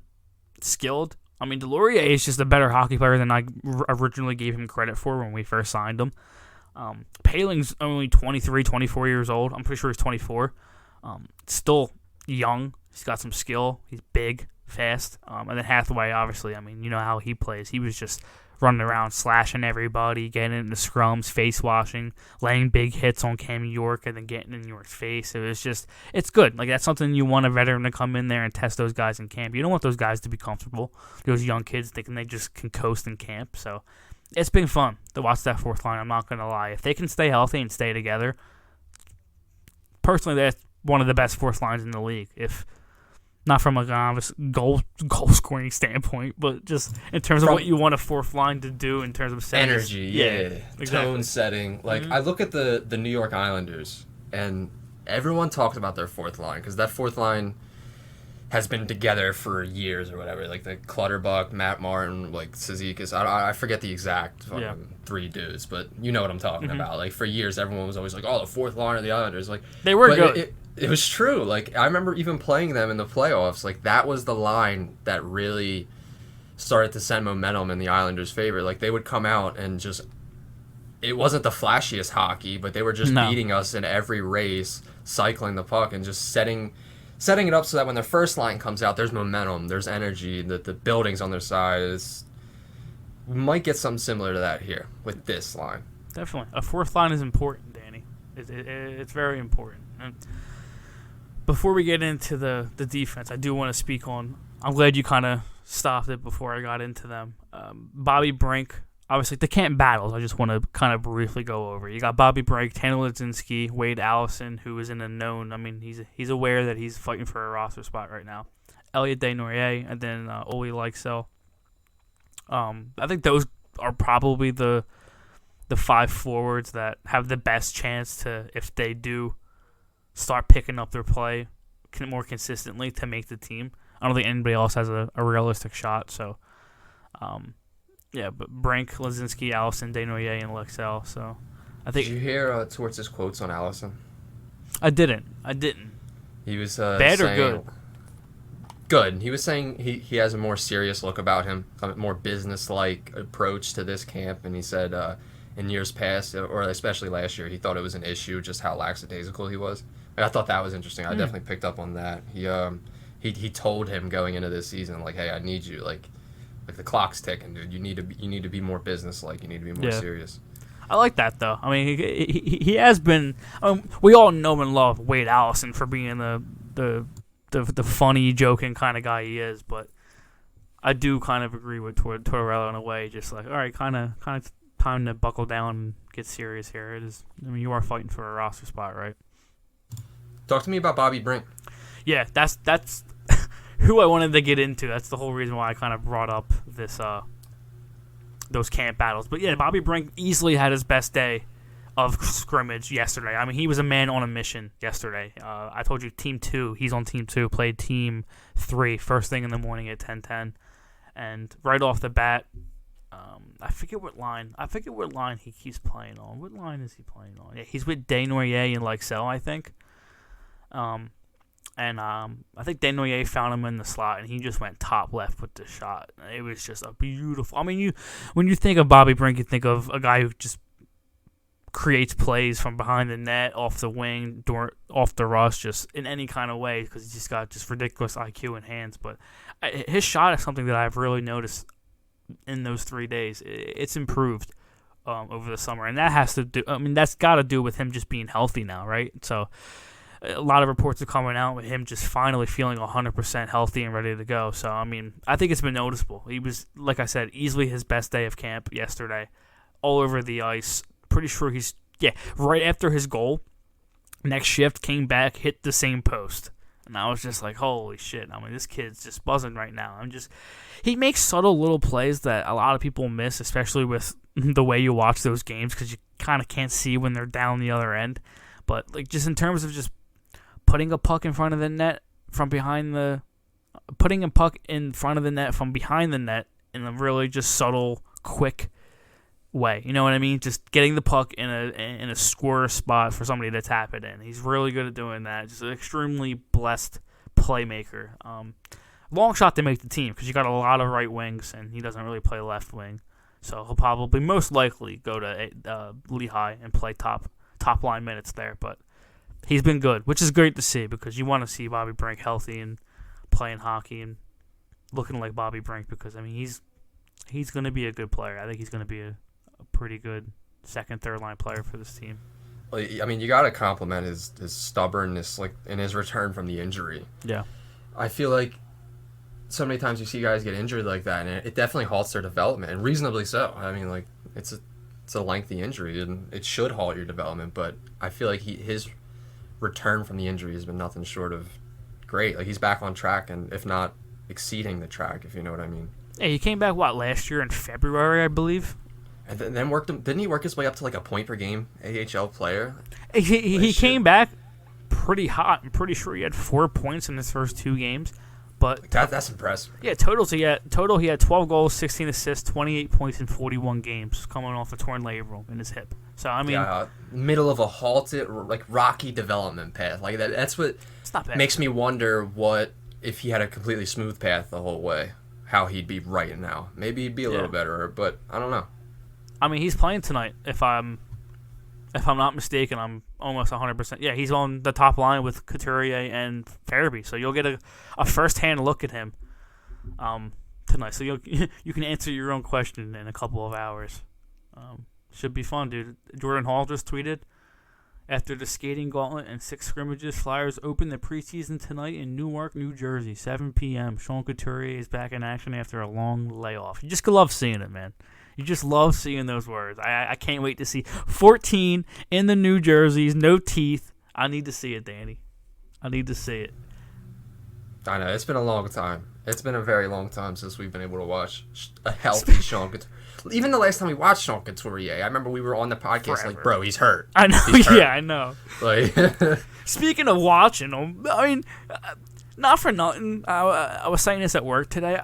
skilled. I mean, Delorier is just a better hockey player than I originally gave him credit for when we first signed him. Paling's only 23, 24 years old. I'm pretty sure he's 24. Still young. He's got some skill. He's big, fast. And then Hathaway, obviously, I mean, you know how he plays. He was just running around, slashing everybody, getting into scrums, face washing, laying big hits on Cam York, and then getting in York's face. It's good. Like, that's something you want a veteran to come in there and test those guys in camp. You don't want those guys to be comfortable. Those young kids thinking they just can coast in camp. So it's been fun to watch that fourth line. I'm not going to lie. If they can stay healthy and stay together, personally, that's one of the best fourth lines in the league. If not from an obvious goal scoring standpoint, but just in terms of what you want a fourth line to do in terms of settings.
Energy, exactly. Tone setting. Like, I look at the New York Islanders, and everyone talks about their fourth line, because that fourth line has been together for years or whatever. Like, the Clutterbuck, Matt Martin, like, Cizikas. I forget the exact 3 dudes, but you know what I'm talking about. Like, for years, everyone was always like, oh, the fourth line of the Islanders. Like,
they were good.
It was true. Like, I remember even playing them in the playoffs. Like, that was the line that really started to send momentum in the Islanders' favor. Like, they would come out and just... It wasn't the flashiest hockey, but they were just beating us in every race, cycling the puck, and just setting it up so that when their first line comes out, there's momentum, there's energy, the building's on their side. We might get something similar to that here with this line.
Definitely. A fourth line is important, Danny. It's very important. And before we get into the defense, I do want to speak on... I'm glad you kind of stopped it before I got into them. Bobby Brink, obviously, the camp battles, I just want to kind of briefly go over. You got Bobby Brink, Tanner Ledzinski, Wade Allison, who is in a known... I mean, he's aware that he's fighting for a roster spot right now. Elliot Desnoyers, and then Oli Lykesell. I think those are probably the 5 forwards that have the best chance to, if they do start picking up their play more consistently, to make the team. I don't think anybody else has a realistic shot. So, yeah, but Brink, Lazinski, Allison, Desnoyers, and Lexell. So, I think.
Did you hear Torts' quotes on Allison?
I didn't.
He was
bad
saying,
or good?
Good. He was saying he has a more serious look about him, a more business-like approach to this camp, and he said in years past, or especially last year, he thought it was an issue just how lackadaisical he was. And I thought that was interesting. I definitely picked up on that. He told him going into this season, like, hey, I need you, like the clock's ticking, dude. You need to be more business-like. You need to be more serious.
I like that, though. I mean, he has been. We all know and love Wade Allison for being the funny, joking kind of guy he is, but I do kind of agree with Tortorella in a way. Just like, all right, kind of time to buckle down and get serious here. It is. I mean, you are fighting for a roster spot, right?
Talk to me about Bobby Brink.
Yeah, that's who I wanted to get into. That's the whole reason why I kind of brought up this those camp battles. But yeah, Bobby Brink easily had his best day of scrimmage yesterday. I mean, he was a man on a mission yesterday. I told you Team 2, he's on Team 2, played Team 3 first thing in the morning at 10:10. And right off the bat, I forget what line he keeps playing on. What line is he playing on? Yeah, he's with Desnoyers and Lexell, I think. I think Desnoyers found him in the slot, and he just went top left with the shot. It was just a beautiful. I mean, when you think of Bobby Brink, you think of a guy who just creates plays from behind the net, off the wing, off the rush, just in any kind of way, because he's just got just ridiculous IQ and hands. But his shot is something that I've really noticed in those 3 days. It's improved over the summer, and that has to do. I mean, that's got to do with him just being healthy now, right? So a lot of reports are coming out with him just finally feeling 100% healthy and ready to go. So I mean, I think it's been noticeable. He was, like I said, easily his best day of camp yesterday, all over the ice. Pretty sure right after his goal, next shift came back, hit the same post. And I was just like, holy shit. I mean, this kid's just buzzing right now. He makes subtle little plays that a lot of people miss, especially with the way you watch those games, because you kind of can't see when they're down the other end. But like just in terms of just putting a puck in front of the net from behind putting a puck in front of the net from behind the net in a really just subtle, quick way. You know what I mean? Just getting the puck in a scorer spot for somebody to tap it in. He's really good at doing that. Just an extremely blessed playmaker. Long shot to make the team because you got a lot of right wings and he doesn't really play left wing. So he'll probably most likely go to Lehigh and play top line minutes there. But he's been good, which is great to see because you want to see Bobby Brink healthy and playing hockey and looking like Bobby Brink because I mean he's going to be a good player. I think he's going to be a pretty good second, third line player for this team.
I mean, you got to compliment his stubbornness, like in his return from the injury.
Yeah,
I feel like so many times you see guys get injured like that, and it definitely halts their development, and reasonably so. I mean, like it's a lengthy injury, and it should halt your development. But I feel like his return from the injury has been nothing short of great. Like he's back on track, and if not exceeding the track, if you know what I mean.
Yeah, he came back last year in February, I believe.
And then didn't he work his way up to like a point per game AHL player?
He came back pretty hot. I'm pretty sure he had 4 points in his first 2 games. But
that's impressive.
Yeah, total he had 12 goals, 16 assists, 28 points in 41 games, coming off a torn labrum in his hip. So I mean,
middle of a halted, like rocky development path, like that. That's what makes me wonder what if he had a completely smooth path the whole way, how he'd be right now. Maybe he'd be a little better, but I don't know.
I mean, he's playing tonight. If I'm not mistaken, I'm almost 100%. Yeah, he's on the top line with Couturier and Farabee, so you'll get a first-hand look at him tonight. So you can answer your own question in a couple of hours. Should be fun, dude. Jordan Hall just tweeted, after the skating gauntlet and 6 scrimmages, Flyers open the preseason tonight in Newark, New Jersey, 7 p.m. Sean Couturier is back in action after a long layoff. You just love seeing it, man. You just love seeing those words. I can't wait to see 14 in the New Jerseys, no teeth. I need to see it, Danny. I need to see it.
I know. It's been a long time. It's been a very long time since we've been able to watch a healthy Sean Couturier. Even the last time we watched Sean Couturier, I remember we were on the podcast
Forever.
like, bro, he's hurt.
I know.
He's hurt.
Yeah, I know.
Like,
Speaking of watching him, I mean, Not for nothing. I was saying this at work today.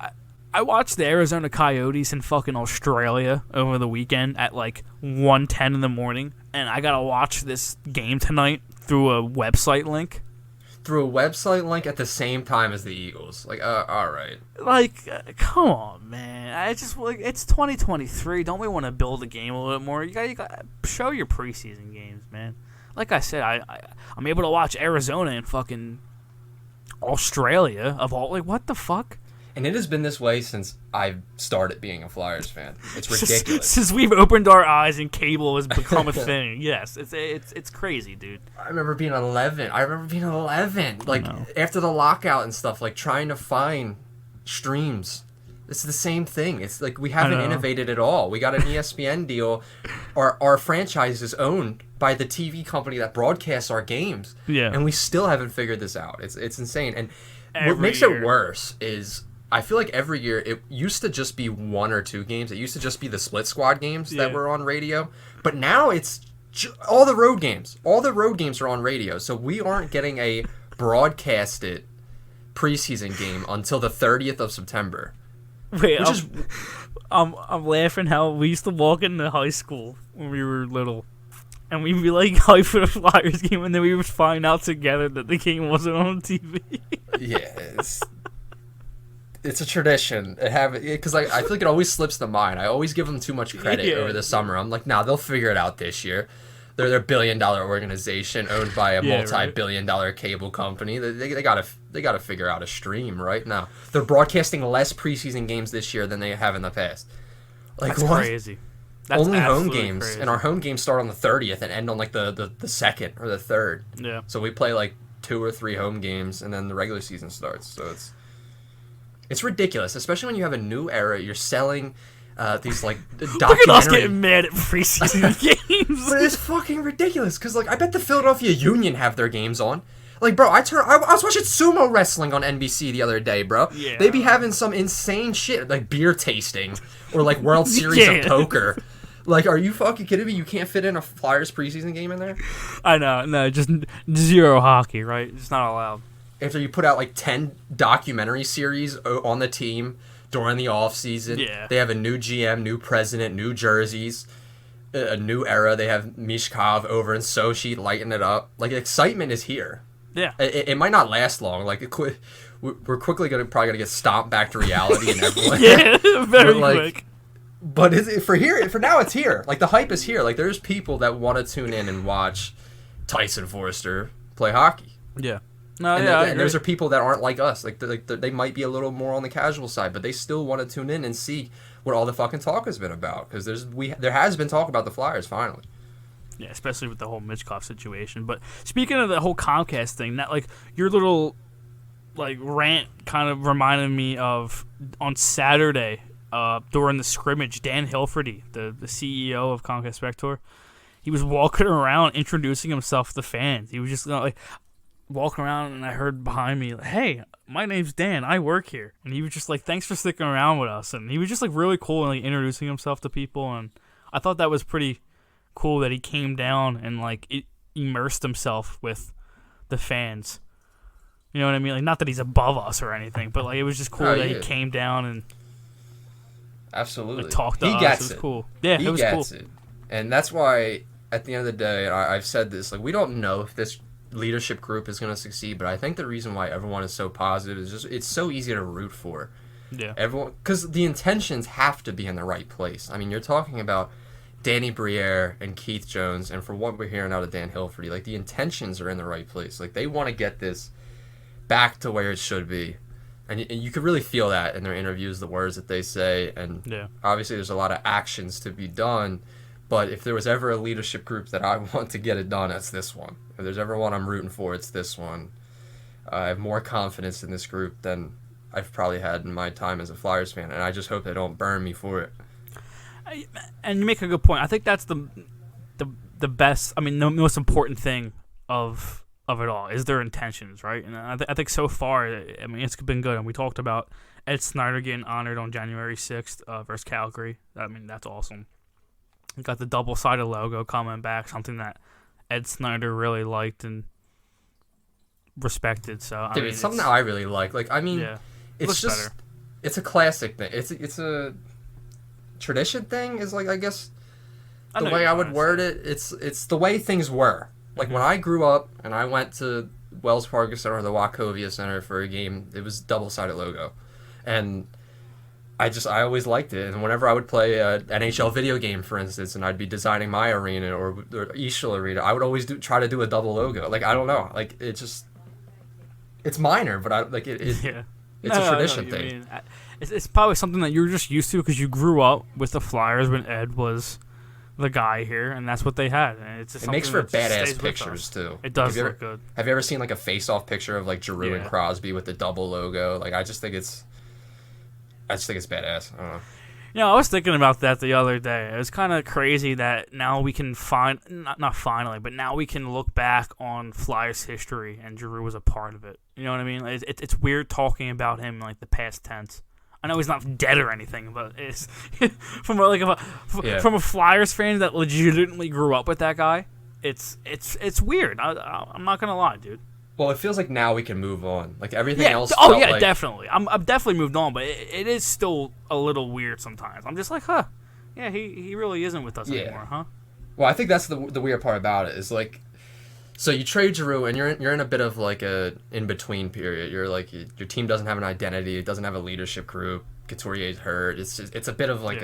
I watched the Arizona Coyotes in fucking Australia over the weekend at like 1:10 in the morning, and I gotta watch this game tonight through a website link.
Through a website link at the same time as the Eagles. Like, all right.
Like, come on, man. It's 2023. Don't we want to build a game a little bit more? You got show your preseason games, man. Like I said, I'm able to watch Arizona and fucking Australia of all. Like, what the fuck?
And it has been this way since I started being a Flyers fan. It's ridiculous.
Since we've opened our eyes and cable has become a thing. Yes, it's crazy, dude.
I remember being 11. Like, after the lockout and stuff, like, trying to find streams. It's the same thing. It's like we haven't innovated at all. We got an ESPN deal. Our franchise is owned by the TV company that broadcasts our games.
Yeah.
And we still haven't figured this out. It's insane. And what makes it worse is I feel like every year it used to just be 1 or 2 games. It used to just be the split squad games that were on radio. But now it's all the road games. All the road games are on radio. So we aren't getting a broadcasted preseason game until the 30th of September.
Wait, I'm laughing how we used to walk into high school when we were little, and we'd be like hyped for the Flyers game, and then we would find out together that the game wasn't on TV.
Yeah, it's a tradition. Because I feel like it always slips the mind. I always give them too much credit over the summer. I'm like, nah, they'll figure it out this year. They're a $1 billion organization owned by a multi-billion dollar cable company. They gotta figure out a stream right now. They're broadcasting less preseason games this year than they have in the past. Like,
that's
what?
Crazy. That's
only home games,
crazy.
and our home games start on the 30th and end on like the 2nd or the 3rd.
Yeah.
So we play like 2 or 3 home games, and then the regular season starts. So it's ridiculous, especially when you have a new era. You're selling these like documentary.
Look at us getting mad at preseason games.
But it's fucking ridiculous because like I bet the Philadelphia Union have their games on. Like, bro, I was watching sumo wrestling on NBC the other day, bro.
Yeah.
They be having some insane shit like beer tasting or like World Series of poker. Like, are you fucking kidding me? You can't fit in a Flyers preseason game in there?
I know, no, just zero hockey, right? It's not allowed.
After you put out like 10 documentary series on the team during the off season, they have a new GM, new president, new jerseys, a new era. They have Michkov over in Sochi lighting it up. Like, excitement is here.
Yeah,
it might not last long. Like, we're quickly probably gonna get stomped back to reality and everyone.
Very quick.
But for now, it's here. Like, the hype is here. Like, there's people that want to tune in and watch Tyson Forster play hockey.
Yeah.
No, and those are people that aren't like us. Like they might be a little more on the casual side, but they still want to tune in and see what all the fucking talk has been about. Because there has been talk about the Flyers finally.
Yeah, especially with the whole Michkov situation. But speaking of the whole Comcast thing, that like your little like rant kind of reminded me of on Saturday during the scrimmage, Dan Hilferty, the CEO of Comcast Spector, he was walking around introducing himself to the fans. He was just like walking around, and I heard behind me, like, "Hey, my name's Dan. I work here." And he was just like, "Thanks for sticking around with us." And he was just like really cool and like introducing himself to people. And I thought that was pretty cool that he came down and like immersed himself with the fans. You know what I mean? Like, not that he's above us or anything, but like it was just cool that he came down and
absolutely
like, talked to us.
Gets
it was
it.
cool. Yeah,
he
it was
gets
cool.
It. And that's why at the end of the day, and I've said this, like, we don't know if this leadership group is going to succeed, but I think the reason why everyone is so positive is just it's so easy to root for.
Yeah.
Everyone, because the intentions have to be in the right place. I mean, you're talking about Danny Briere and Keith Jones, and for what we're hearing out of Dan Hilferty, like, the intentions are in the right place. Like, they want to get this back to where it should be. And you can really feel that in their interviews, the words that they say, and obviously there's a lot of actions to be done. But if there was ever a leadership group that I want to get it done, it's this one. If there's ever one I'm rooting for, it's this one. I have more confidence in this group than I've probably had in my time as a Flyers fan, and I just hope they don't burn me for it.
And you make a good point. I think that's the best, I mean, the most important thing of it all is their intentions, right? And I think so far, I mean, it's been good. And we talked about Ed Snider getting honored on January 6th versus Calgary. I mean, that's awesome. We got the double-sided logo coming back, something that Ed Snider really liked and respected. So I
Dude,
mean,
it's something that I really like. Like, I mean,
yeah,
it's
looks
just
better.
it's a classic thing. It's a tradition thing. Is like, I guess
I
the
know
way
what
I
you're
would
trying to
word
say.
it. It's the way things were. Like when I grew up and I went to Wells Fargo Center or the Wachovia Center for a game, it was double-sided logo, and I always liked it. And whenever I would play a NHL video game, for instance, and I'd be designing my arena or Eastern arena, I would always try to do a double logo. Like, I don't know, like it's minor, but I like it.
Yeah.
It's
No,
a
I know
tradition
what you
thing.
mean. It's probably something that you were just used to because you grew up with the Flyers when Ed was the guy here, and that's what they had. And it's just
It makes
something
for
that just
badass
stays with
pictures
us.
too.
It does
Have you
look
ever,
good.
Have you ever seen like a face-off picture of like Giroux and
Yeah.
Crosby with the double logo? Like, I just think it's badass. I don't know.
You know, I was thinking about that the other day. It was kind of crazy that now we can not finally, but now we can look back on Flyers history, and Giroux was a part of it. You know what I mean? Like, it's weird talking about him in, like, the past tense. I know he's not dead or anything, but it's from a Flyers fan that legitimately grew up with that guy. It's weird. I'm not gonna lie, dude.
Well, it feels like now we can move on. Like everything else.
Oh
felt
yeah,
like,
definitely. I've definitely moved on, but it is still a little weird sometimes. I'm just like, huh? Yeah, he really isn't with us anymore, huh?
Well, I think that's the weird part about it is like, so you trade Giroux and you're in a bit of like a in between period. You're like your team doesn't have an identity. It doesn't have a leadership group. Couturier's hurt. It's a bit of like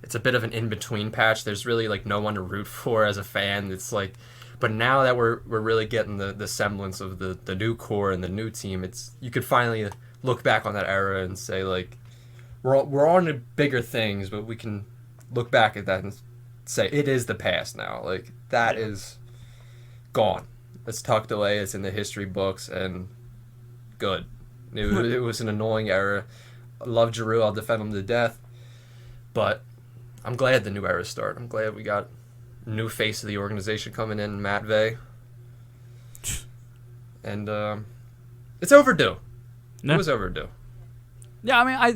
it's a bit of an in between patch. There's really like no one to root for as a fan. It's like. But now that we're really getting the semblance of the new core and the new team, you could finally look back on that era and say like we're on to bigger things, but we can look back at that and say it is the past now. Like that is gone. It's tucked away. It's in the history books and good. It was an annoying era. I love Giroux. I'll defend him to death. But I'm glad the new era started. I'm glad we got new face of the organization coming in, Matt Vey. And it's overdue.
No.
It was overdue.
Yeah, I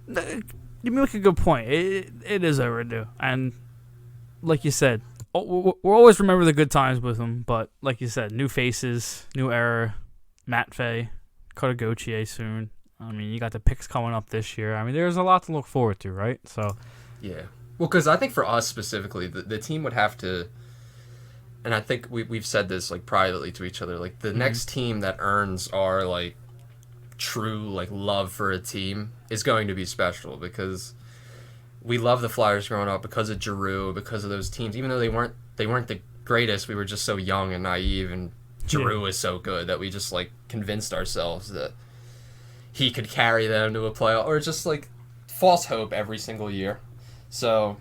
mean, you make a good point. It is overdue, and like you said, we'll always remember the good times with him. But like you said, new faces, new era. Matt Vey, Kotogochier soon. I mean, you got the picks coming up this year. I mean, there's a lot to look forward to, right? So,
yeah. Well, because I think for us specifically, the team would have to, and I think we've said this like privately to each other, like the next team that earns our like true like love for a team is going to be special because we love the Flyers growing up because of Giroux, because of those teams. Even though they weren't the greatest, we were just so young and naive, and Giroux was so good that we just like convinced ourselves that he could carry them to a playoff, or just like false hope every single year. So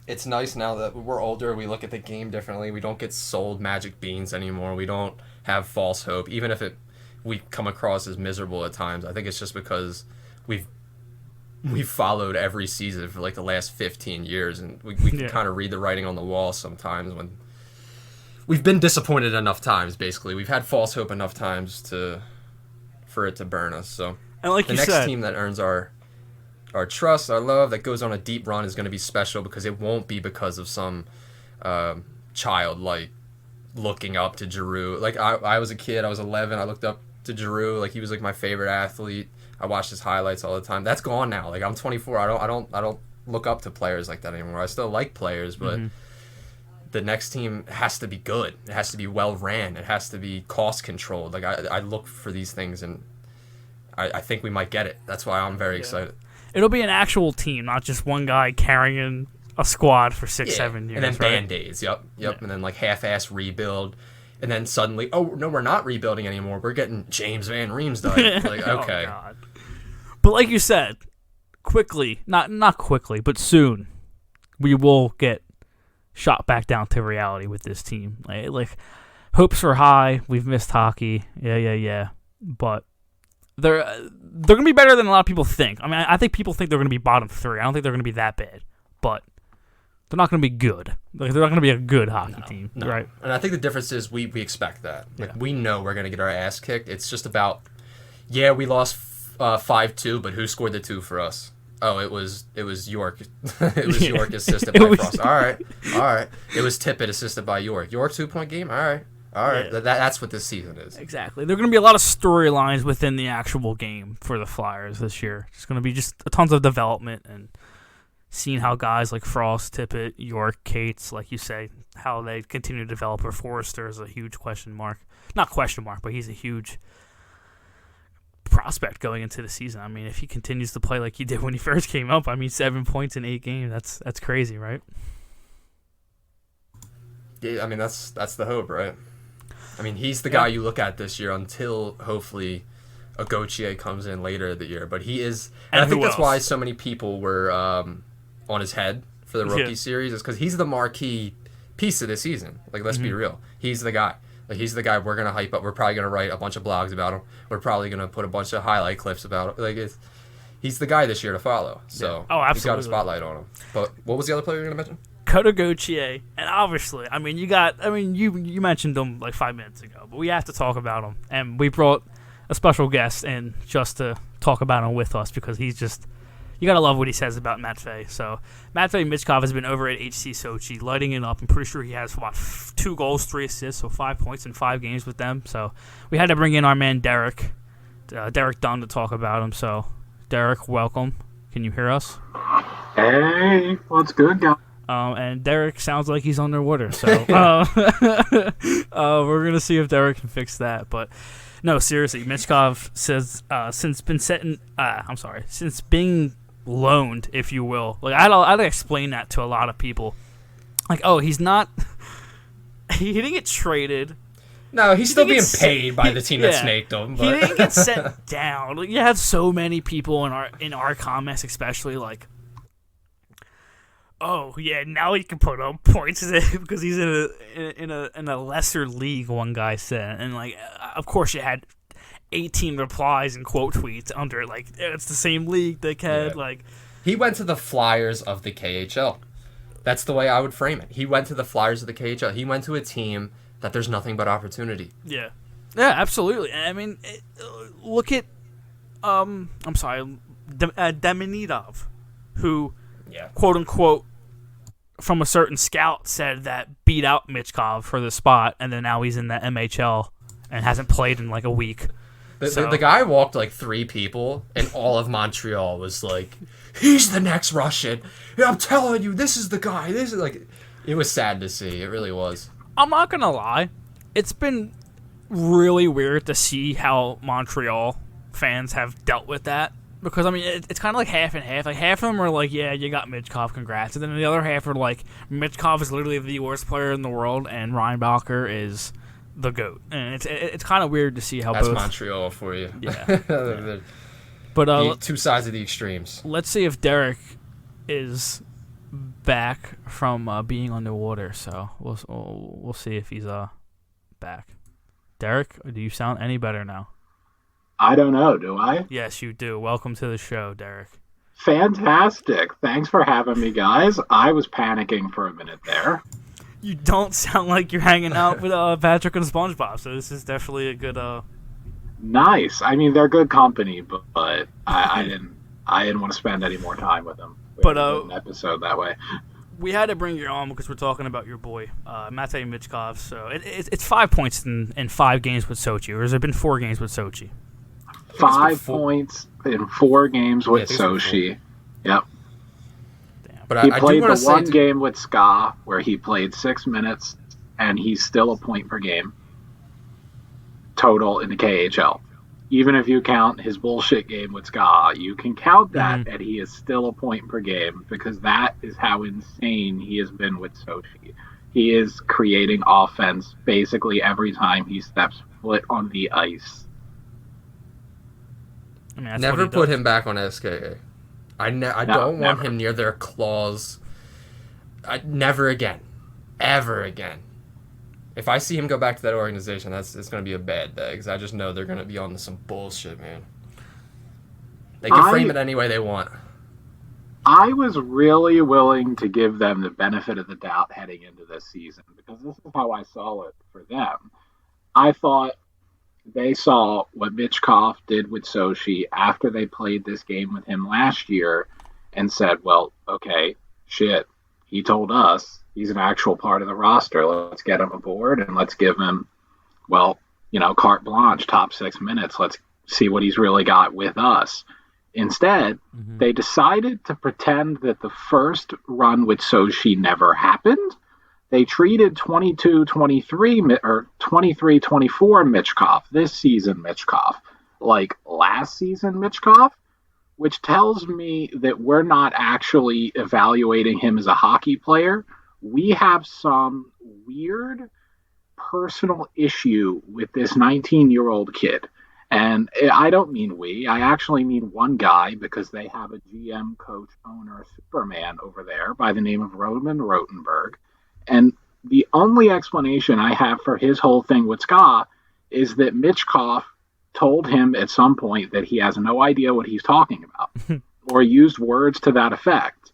it's nice now that we're older, we look at the game differently. We don't get sold magic beans anymore. We don't have false hope, even if we come across as miserable at times. I think it's just because we've followed every season for like the last 15 years, and we can kind of read the writing on the wall sometimes when we've been disappointed enough times. Basically, we've had false hope enough times for it to burn us. So
and like
the next team that earns our trust, our love, that goes on a deep run is going to be special because it won't be because of some child like looking up to Giroux. Like I was a kid, I was 11, I looked up to Giroux, like he was like my favorite athlete. I watched his highlights all the time. That's gone now. Like I'm 24, I don't look up to players like that anymore. I still like players, but the next team has to be good. It has to be well ran. It has to be cost controlled. Like I look for these things, and I think we might get it. That's why I'm very excited.
It'll be an actual team, not just one guy carrying a squad for 6-7 years.
And then
right?
Band-Aids, yep.
Yeah.
And then like half-ass rebuild. And then suddenly, oh, no, we're not rebuilding anymore. We're getting James Van Riemsdyk. Like, okay.
Oh, God. But like you said, quickly, not quickly, but soon, we will get shot back down to reality with this team. Like hopes are high. We've missed hockey. Yeah. But they're going to be better than a lot of people think. I mean, I think people think they're going to be bottom 3. I don't think they're going to be that bad. But they're not going to be good. Like, they're not going to be a good hockey team.
No.
Right?
And I think the difference is we expect that. Like, we know we're going to get our ass kicked. It's just about, we lost 5-2, but who scored the 2 for us? Oh, it was York. It was York assisted by Frost. All right. It was Tippett assisted by York. York 2-point game? All right. All right,
Yeah.
that's what this season is.
Exactly. There are going to be a lot of storylines within the actual game for the Flyers this year. It's going to be just tons of development and seeing how guys like Frost, Tippett, York, Cates, like you say, how they continue to develop. Or Forrester is a huge question mark. Not question mark, but he's a huge prospect going into the season. I mean, if he continues to play like he did when he first came up, 7 points in 8 games, that's crazy, right?
Yeah, I mean, that's the hope, right? I mean, he's the guy you look at this year until hopefully a Gauthier comes in later in the year. But he is, and I think that's why so many people were on his head for the rookie series, is because he's the marquee piece of this season. Like, let's be real. He's the guy. Like, he's the guy we're going to hype up. We're probably going to write a bunch of blogs about him. We're probably going to put a bunch of highlight clips about him. Like, he's the guy this year to follow. So he's got a spotlight on him. But what was the other player you were going to mention?
Cutter Gauthier, and obviously, you mentioned him like 5 minutes ago, but we have to talk about him, and we brought a special guest in just to talk about him with us because he's just, you gotta love what he says about Matvei. So Matvei Michkov has been over at HC Sochi, lighting it up. I'm pretty sure he has 2 goals, 3 assists, so 5 points in 5 games with them. So we had to bring in our man Derek Dunn to talk about him. So Derek, welcome. Can you hear us?
Hey, what's good, guys?
And Derek sounds like he's underwater, so we're gonna see if Derek can fix that. But no, seriously, Michkov says since being loaned, if you will, like I'd explain that to a lot of people, like, oh, he didn't get traded.
No, he's still being paid by the team that snaked him. But.
He didn't get sent down. Like, you have so many people in our comments, especially like, oh yeah, now he can put up points because he's in a lesser league. One guy said, and like, of course, you had 18 replies and quote tweets under it, like, it's the same league, dickhead. Yeah. Like,
he went to the Flyers of the KHL. That's the way I would frame it. He went to the Flyers of the KHL. He went to a team that there's nothing but opportunity.
Yeah, absolutely. I mean, look at Deminidov, who, quote unquote, from a certain scout said that beat out Michkov for the spot, and then now he's in the MHL and hasn't played in like a week.
The guy walked like 3 people, and all of Montreal was like, he's the next Russian. I'm telling you, this is the guy. This is like, it was sad to see. It really was.
I'm not gonna lie, it's been really weird to see how Montreal fans have dealt with that. Because, I mean, it's kind of like half and half. Like, half of them are like, yeah, you got Michkov, congrats. And then the other half are like, Michkov is literally the worst player in the world, and Reinbacher is the GOAT. And it's kind of weird to see how
That's
both...
Montreal for you.
Yeah. But
2 sides of the extremes.
Let's see if Derek is back from being underwater. So we'll see if he's back. Derek, do you sound any better now?
I don't know, do I?
Yes, you do. Welcome to the show, Derek.
Fantastic. Thanks for having me, guys. I was panicking for a minute there.
You don't sound like you're hanging out with Patrick and SpongeBob, so this is definitely a good...
Nice. I mean, they're good company, but I didn't want to spend any more time with them.
But
an episode that way.
We had to bring you on because we're talking about your boy, Matvei Michkov. So it's 5 points in 5 games with Sochi, or has there been 4 games with Sochi?
5 points in 4 games with Sochi. Yep.
Damn.
But he played the one game with Ska where he played 6 minutes, and he's still a point per game total in the KHL. Even if you count his bullshit game with Ska, you can count that, and he is still a point per game because that is how insane he has been with Sochi. He is creating offense basically every time he steps foot on the ice.
I mean,
never put him back on SKA. I don't want him near their claws. Never again. Ever again. If I see him go back to that organization, it's going to be a bad day because I just know they're going to be on some bullshit, man. They can frame it any way they want.
I was really willing to give them the benefit of the doubt heading into this season because this is how I saw it for them. I thought they saw what Michkov did with Sochi after they played this game with him last year and said, well, okay, shit, he told us he's an actual part of the roster. Let's get him aboard and let's give him well, carte blanche, top 6 minutes. Let's see what he's really got with us. Instead, they decided to pretend that the first run with Sochi never happened. They treated 22-23 or 23-24 Michkov, this season Michkov, like last season Michkov, which tells me that we're not actually evaluating him as a hockey player. We have some weird personal issue with this 19-year-old kid. And I don't mean we. I actually mean one guy, because they have a GM, coach, owner, Superman over there by the name of Roman Rotenberg. And the only explanation I have for his whole thing with Ska is that Michkov told him at some point that he has no idea what he's talking about, or used words to that effect.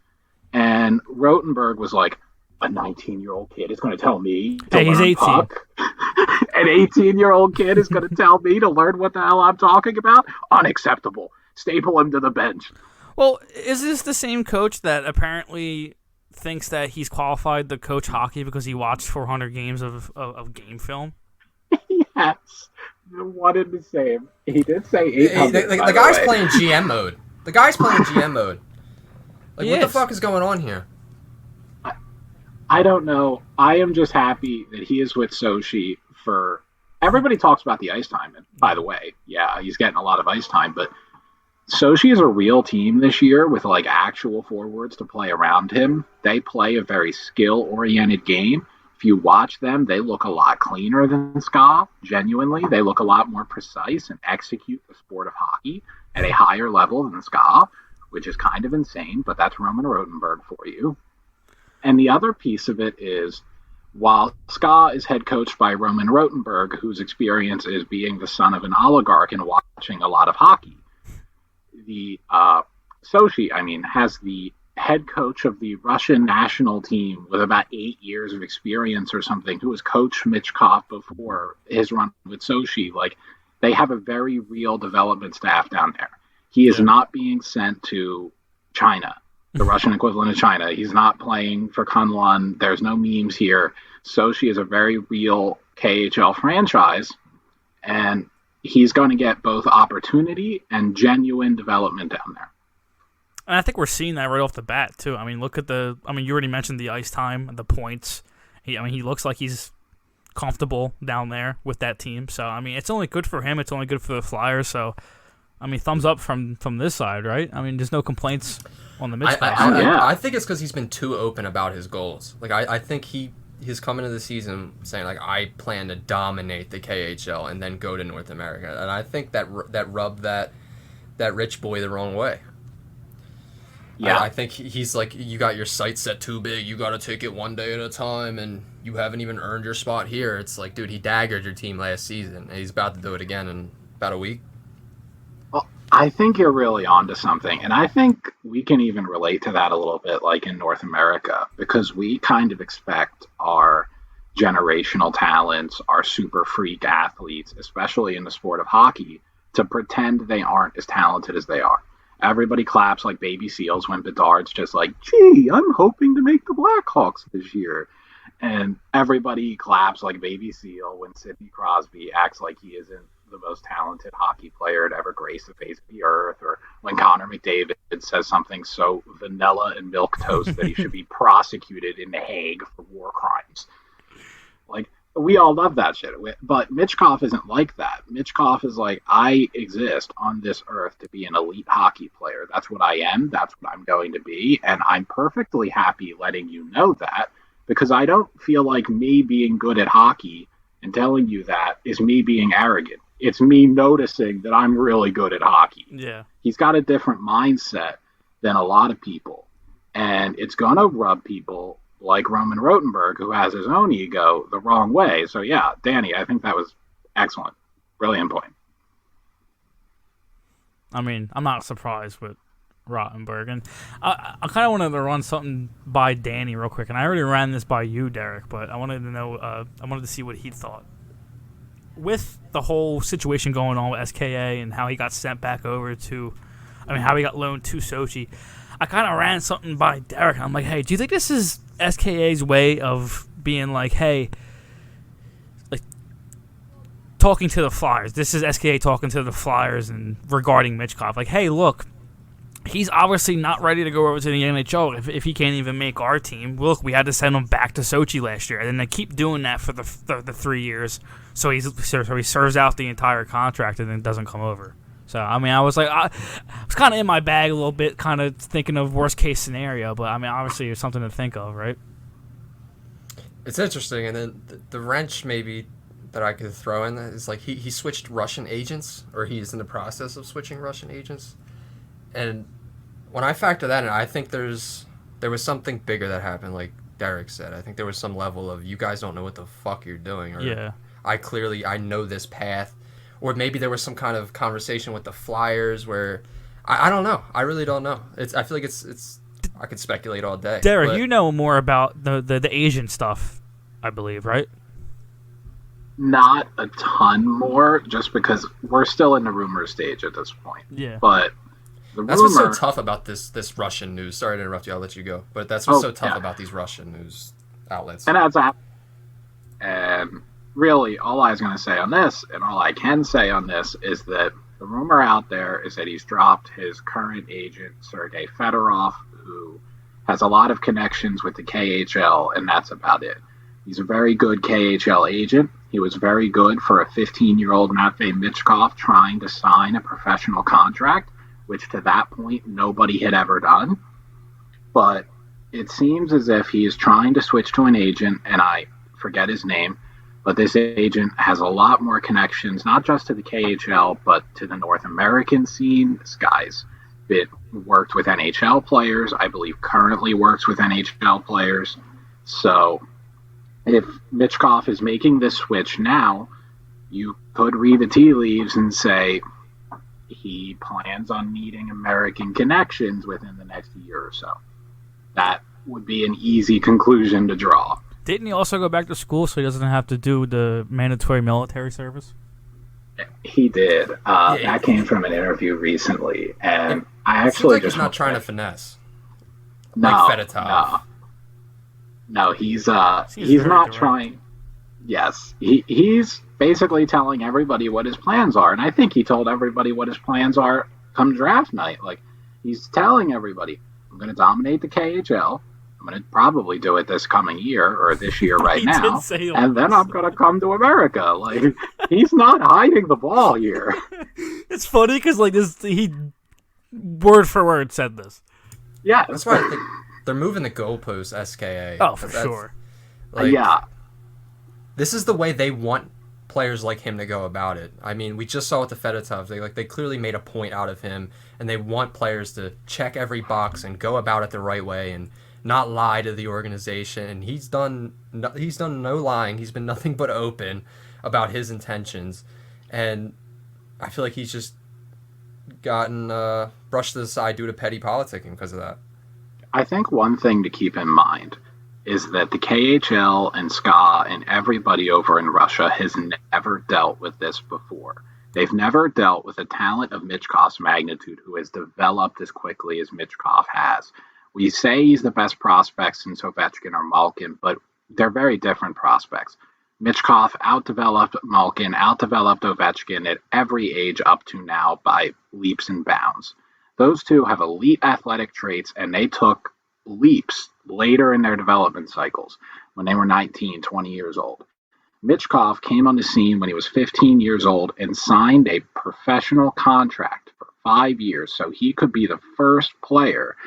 And Rotenberg was like, a 19-year-old kid is going to tell me to
he's
learn
18.
puck? An 18-year-old kid is going to tell me to learn what the hell I'm talking about? Unacceptable. Staple him to the bench.
Well, is this the same coach that apparently thinks that he's qualified to coach hockey because he watched 400 games of game film?
Yes. One and the same. He did say 800.
The guy's playing GM mode. The guy's playing GM mode. Like, what the fuck is going on here?
I don't know. I am just happy that he is with Sochi for... Everybody talks about the ice time. And by the way, yeah, he's getting a lot of ice time. But Sochi is a real team this year with, like, actual forwards to play around him. They play a very skill-oriented game. If you watch them, they look a lot cleaner than Ska. Genuinely, they look a lot more precise and execute the sport of hockey at a higher level than Ska, which is kind of insane, but that's Roman Rotenberg for you. And the other piece of it is, while Ska is head coached by Roman Rotenberg, whose experience is being the son of an oligarch and watching a lot of hockey, the Sochi, has the head coach of the Russian national team with about 8 years of experience or something, who has coached Michkov before his run with Sochi. Like, they have a very real development staff down there. He is not being sent to China, the Russian equivalent of China. He's not playing for Kunlun. There's no memes here. Sochi is a very real KHL franchise, and he's going to get both opportunity and genuine development down there.
And I think we're seeing that right off the bat, too. Look at you already mentioned the ice time, the points. He looks like he's comfortable down there with that team. So, it's only good for him. It's only good for the Flyers. So, thumbs up from this side, right? There's no complaints on the Mitch side.
I think it's because he's been too open about his goals. Like, I think he's coming into the season saying, like, I plan to dominate the KHL and then go to North America. And I think that rubbed that rich boy the wrong way. Yeah, I think he's like, you got your sights set too big. You got to take it one day at a time, and you haven't even earned your spot here. It's like, dude, he daggered your team last season, and he's about to do it again in about a week.
Well, I think you're really onto something, and I think we can even relate to that a little bit, like in North America, because we kind of expect our generational talents, our super freak athletes, especially in the sport of hockey, to pretend they aren't as talented as they are. Everybody claps like baby seals when Bedard's just like, gee, I'm hoping to make the Blackhawks this year. And everybody claps like baby seal when Sidney Crosby acts like he isn't the most talented hockey player to ever grace the face of the earth, or when Connor McDavid says something so vanilla and milquetoast that he should be prosecuted in The Hague for war crimes. Like, we all love that shit. But Michkov isn't like that. Michkov is like, I exist on this earth to be an elite hockey player. That's what I am. That's what I'm going to be. And I'm perfectly happy letting you know that, because I don't feel like me being good at hockey and telling you that is me being arrogant. It's me noticing that I'm really good at hockey.
Yeah.
He's got a different mindset than a lot of people. And it's going to rub people like Roman Rotenberg, who has his own ego, the wrong way. So, yeah, Danny, I think that was excellent. Brilliant point.
I'm not surprised with Rotenberg. And I kind of wanted to run something by Danny real quick. And I already ran this by you, Derek, but I wanted to know, I wanted to see what he thought. With the whole situation going on with SKA and how he got sent back over to, how he got loaned to Sochi, I kind of ran something by Derek. I'm like, hey, do you think this is SKA's way of being like, hey, like, talking to the Flyers. This is SKA talking to the Flyers and regarding Michkov. Like, hey, look, he's obviously not ready to go over to the NHL if he can't even make our team. Look, we had to send him back to Sochi last year, and then they keep doing that for the 3 years. So he serves out the entire contract and then doesn't come over. So, I mean, I was kind of in my bag a little bit, kind of thinking of worst case scenario. But, I mean, obviously it's something to think of, right?
It's interesting. And then the wrench maybe that I could throw in is like he switched Russian agents, or he's in the process of switching Russian agents. And when I factor that in, I think there was something bigger that happened, like Derek said. I think there was some level of, you guys don't know what the fuck you're doing. Or
Yeah.
I know this path. Or maybe there was some kind of conversation with the Flyers where I don't know. I really don't know. I feel like it's I could speculate all day.
Derek,
but
you know more about the Asian stuff, I believe, right?
Not a ton more, just because we're still in the rumor stage at this point.
Yeah.
But
that's what's so tough about this Russian news. Sorry to interrupt you. I'll let you go. But that's what's so tough about these Russian news outlets.
And really, all I was going to say on this, and all I can say on this, is that the rumor out there is that he's dropped his current agent, Sergei Fedorov, who has a lot of connections with the KHL, and that's about it. He's a very good KHL agent. He was very good for a 15-year-old Matvei Michkov trying to sign a professional contract, which to that point nobody had ever done. But it seems as if he is trying to switch to an agent, and I forget his name, but this agent has a lot more connections, not just to the KHL, but to the North American scene. This guy's worked with NHL players, I believe currently works with NHL players. So if Michkov is making this switch now, you could read the tea leaves and say he plans on needing American connections within the next year or so. That would be an easy conclusion to draw.
Didn't he also go back to school so he doesn't have to do the mandatory military service?
He did. That came from an interview recently, and I actually
he's not trying to finesse.
No,
like Fedotov.
No, he's not trying. Yes, he's basically telling everybody what his plans are, and I think he told everybody what his plans are come draft night. Like, he's telling everybody, I'm going to dominate the KHL. I'm going to probably do it this coming year, or this year right now, and then I'm going to come to America. Like, he's not hiding the ball here.
It's funny because like this, he word for word said this.
Yeah,
that's why I think they're moving the goalposts. SKA.
Oh, for sure.
Like,
yeah,
this is the way they want players like him to go about it. I mean, we just saw with the Fedotov, they clearly made a point out of him, and they want players to check every box and go about it the right way and not lie to the organization. And he's done no lying. He's been nothing but open about his intentions, and I feel like he's just gotten brushed to the side due to petty politicking because of that.
I think one thing to keep in mind is that the KHL and SKA and everybody over in Russia has never dealt with this before. They've never dealt with a talent of Michkov's magnitude who has developed as quickly as Michkov has. We say he's the best prospect since Ovechkin or Malkin, but they're very different prospects. Michkov outdeveloped Malkin, outdeveloped Ovechkin at every age up to now by leaps and bounds. Those two have elite athletic traits, and they took leaps later in their development cycles when they were 19, 20 years old. Michkov came on the scene when he was 15 years old and signed a professional contract for 5 years so he could be the first player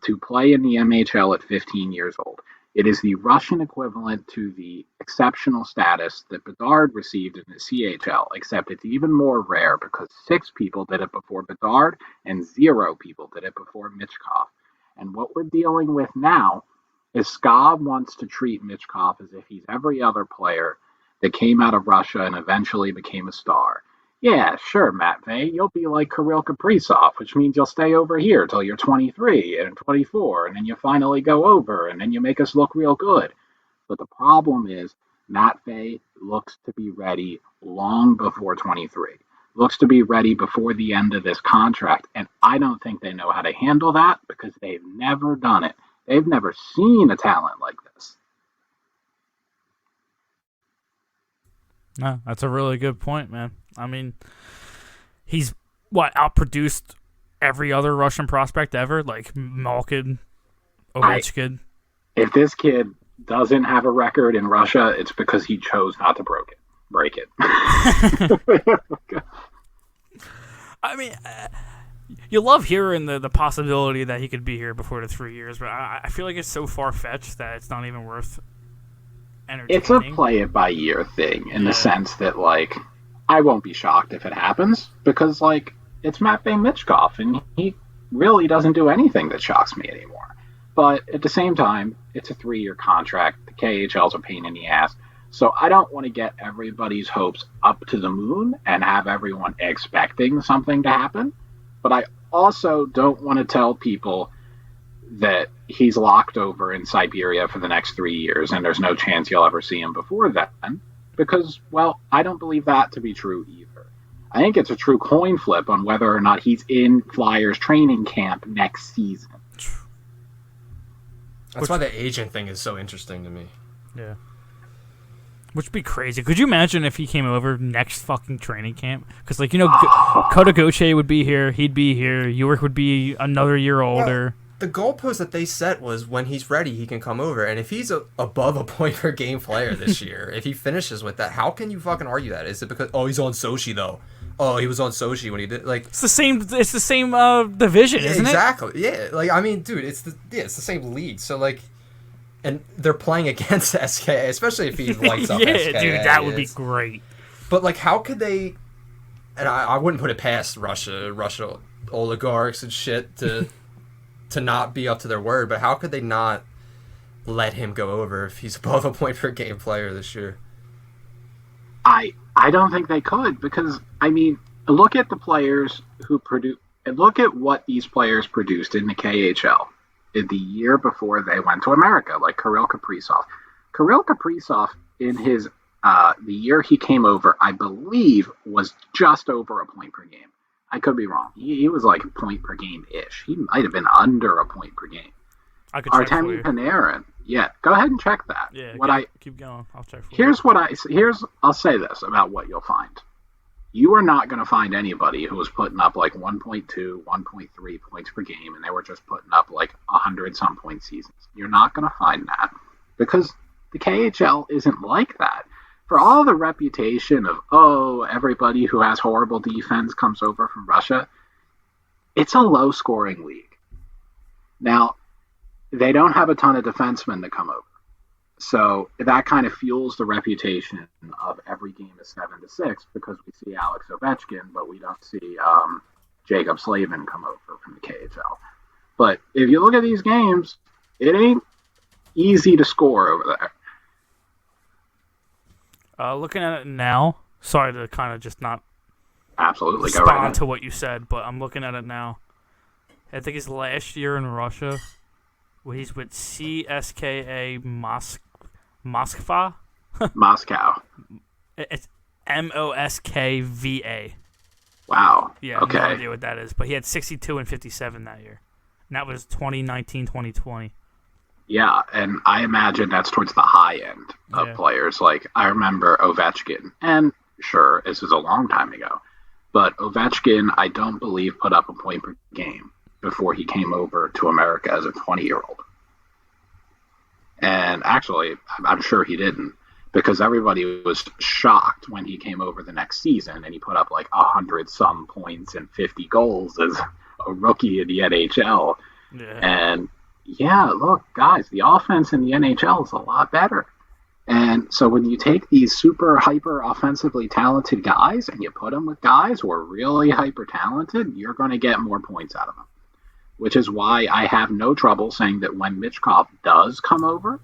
to play in the MHL at 15 years old. It is the Russian equivalent to the exceptional status that Bedard received in the CHL, except it's even more rare because 6 people did it before Bedard and 0 people did it before Michkov. And what we're dealing with now is SKA wants to treat Michkov as if he's every other player that came out of Russia and eventually became a star. Yeah, sure, Matvei, you'll be like Kirill Kaprizov, which means you'll stay over here till you're 23 and 24, and then you finally go over, and then you make us look real good. But the problem is Matvei looks to be ready long before 23. Looks to be ready before the end of this contract, and I don't think they know how to handle that because they've never done it. They've never seen a talent like this.
No, that's a really good point, man. I mean, he's outproduced every other Russian prospect ever, like Malkin, Ovechkin.
If this kid doesn't have a record in Russia, it's because he chose not to break it.
I mean, you love hearing the possibility that he could be here before the 3 years, but I feel like it's so far-fetched that it's not even worth entertaining.
It's a play-it-by-year thing in the sense that, like, I won't be shocked if it happens because, like, it's Matvei Michkov, and he really doesn't do anything that shocks me anymore. But at the same time, it's a 3-year contract. The KHL's a pain in the ass. So I don't want to get everybody's hopes up to the moon and have everyone expecting something to happen. But I also don't want to tell people that he's locked over in Siberia for the next 3 years and there's no chance you'll ever see him before then. Because, well, I don't believe that to be true either. I think it's a true coin flip on whether or not he's in Flyers training camp next season.
That's why the agent thing is so interesting to me.
Yeah. Which would be crazy. Could you imagine if he came over next fucking training camp? Because, like, you know, Kota Gauthier would be here. He'd be here. York would be another year older.
Well, the goalpost that they set was when he's ready, he can come over. And if he's above a point per game player this year, if he finishes with that, how can you fucking argue that? Is it because, he's on Sochi, though? Oh, he was on Sochi when he did, like...
It's the same division, isn't it?
Exactly. Yeah. Like, I mean, dude, it's the same league. So, like... And they're playing against SKA, especially if he lights up
yeah,
SKA.
dude, that would be great.
But, like, how could they... And I wouldn't put it past Russia oligarchs and shit to not be up to their word, but how could they not let him go over if he's above a point per game player this year?
I don't think they could because, I mean, look at the players who produce... And look at what these players produced in the KHL. The year before they went to America, like Kirill Kaprizov. Kirill Kaprizov, in his the year he came over, I believe, was just over a point per game. I could be wrong. He was like a point per game-ish. He might have been under a point per game.
I could check
Artemi Panarin. Yeah, go ahead and check that.
Yeah, keep going. I'll check for you.
I'll say this about what you'll find. You are not going to find anybody who was putting up like 1.2, 1.3 points per game, and they were just putting up like 100-some point seasons. You're not going to find that because the KHL isn't like that. For all the reputation of, everybody who has horrible defense comes over from Russia, it's a low-scoring league. Now, they don't have a ton of defensemen to come over. So that kind of fuels the reputation of every game is 7-6 because we see Alex Ovechkin, but we don't see Jacob Slavin come over from the KHL. But if you look at these games, it ain't easy to score over there.
Looking at it now, sorry to kind of just not
absolutely
respond to what you said, but I'm looking at it now. I think his last year in Russia, he's with CSKA Moskva?
Moscow.
It's Moskva.
Wow.
Yeah,
okay.
No idea what that is. But he had 62 and 57 that year. And that was 2019-2020.
Yeah, and I imagine that's towards the high end of players. Like, I remember Ovechkin, and sure, this is a long time ago, but Ovechkin, I don't believe, put up a point per game before he came over to America as a 20-year-old. And actually, I'm sure he didn't, because everybody was shocked when he came over the next season and he put up like 100-some points and 50 goals as a rookie in the NHL.
Yeah.
And yeah, look, guys, the offense in the NHL is a lot better. And so when you take these super hyper offensively talented guys and you put them with guys who are really hyper talented, you're going to get more points out of them. Which is why I have no trouble saying that when Michkov does come over,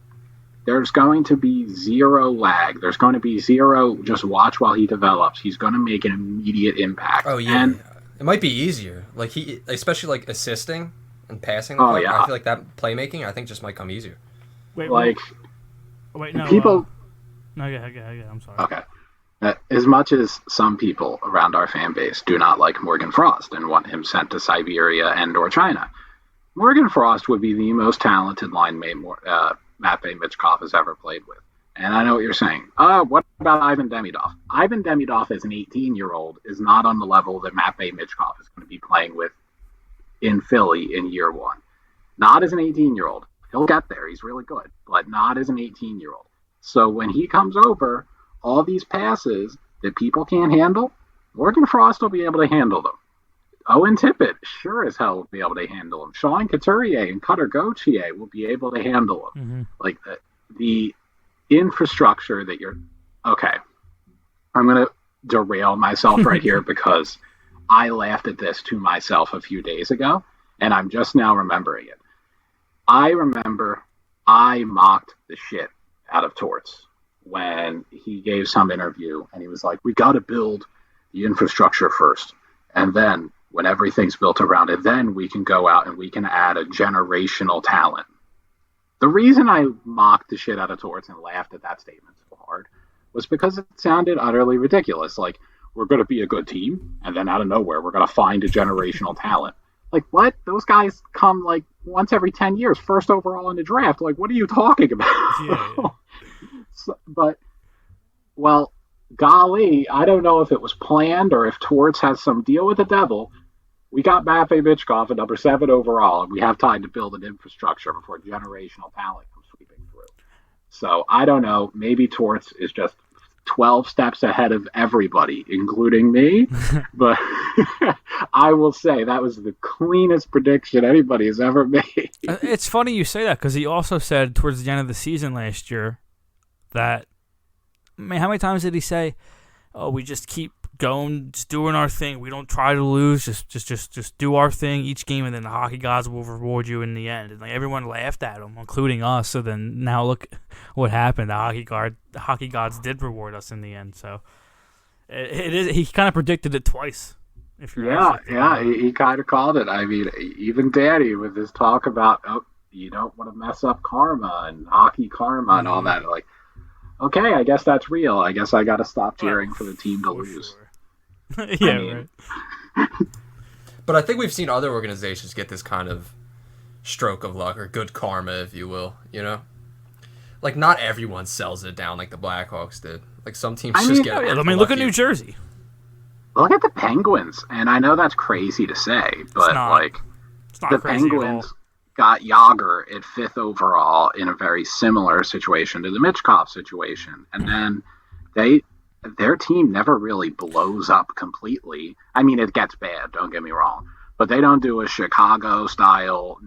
there's going to be zero lag. There's going to be zero, just watch while he develops. He's going to make an immediate impact.
Oh, yeah. And it might be easier. Like, especially like assisting and passing the puck.
Yeah.
I feel like that playmaking, I think, just might come easier.
Wait, no.
People...
No, yeah, I'm sorry.
Okay. As much as some people around our fan base do not like Morgan Frost and want him sent to Siberia and or China, Morgan Frost would be the most talented line mate Matvei Michkov has ever played with. And I know what you're saying. What about Ivan Demidov. Ivan Demidov as an 18-year-old is not on the level that Matvei Michkov is going to be playing with in Philly in year one. Not as an 18-year-old. He'll get there. He's really good, but not as an 18-year-old. So when he comes over, all these passes that people can't handle, Morgan Frost will be able to handle them. Owen Tippett, sure as hell, will be able to handle them. Sean Couturier and Cutter Gauthier will be able to handle them.
Mm-hmm.
Like the infrastructure that you're... Okay, I'm going to derail myself right here because I laughed at this to myself a few days ago, and I'm just now remembering it. I remember I mocked the shit out of Torts when he gave some interview, and he was like, we got to build the infrastructure first, and then when everything's built around it, then we can go out and we can add a generational talent. The reason I mocked the shit out of Torts and laughed at that statement so hard was because it sounded utterly ridiculous. Like, we're going to be a good team, and then out of nowhere, we're going to find a generational talent. Like, what? Those guys come, like, once every 10 years, first overall in the draft. Like, what are you talking about?
Yeah.
But, well, golly, I don't know if it was planned or if Torts has some deal with the devil. We got Matvei Michkov at number 7 overall, and we have time to build an infrastructure before generational talent comes sweeping through. So, I don't know. Maybe Torts is just 12 steps ahead of everybody, including me. But I will say that was the cleanest prediction anybody has ever made.
It's funny you say that because he also said towards the end of the season last year that, I mean, how many times did he say, oh, we just keep going, just doing our thing. We don't try to lose. Just do our thing each game, and then the hockey gods will reward you in the end. And like everyone laughed at him, including us. So then now look what happened. The hockey gods did reward us in the end. So it is. He kind of predicted it twice. If you're
he kind of called it. I mean, even Danny with his talk about you don't want to mess up karma and hockey karma and all that. Like, okay, I guess that's real. I guess I got to stop cheering for the team to lose.
Sure. Right.
But I think we've seen other organizations get this kind of stroke of luck or good karma, if you will, you know? Like, not everyone sells it down like the Blackhawks did. Like, some teams get
look at New Jersey.
Look at the Penguins, and I know that's crazy to say, but
it's not
the
crazy
Penguins got Yager at 5th overall in a very similar situation to the Michkov situation, and then their team never really blows up completely. I mean, it gets bad, don't get me wrong, but they don't do a Chicago-style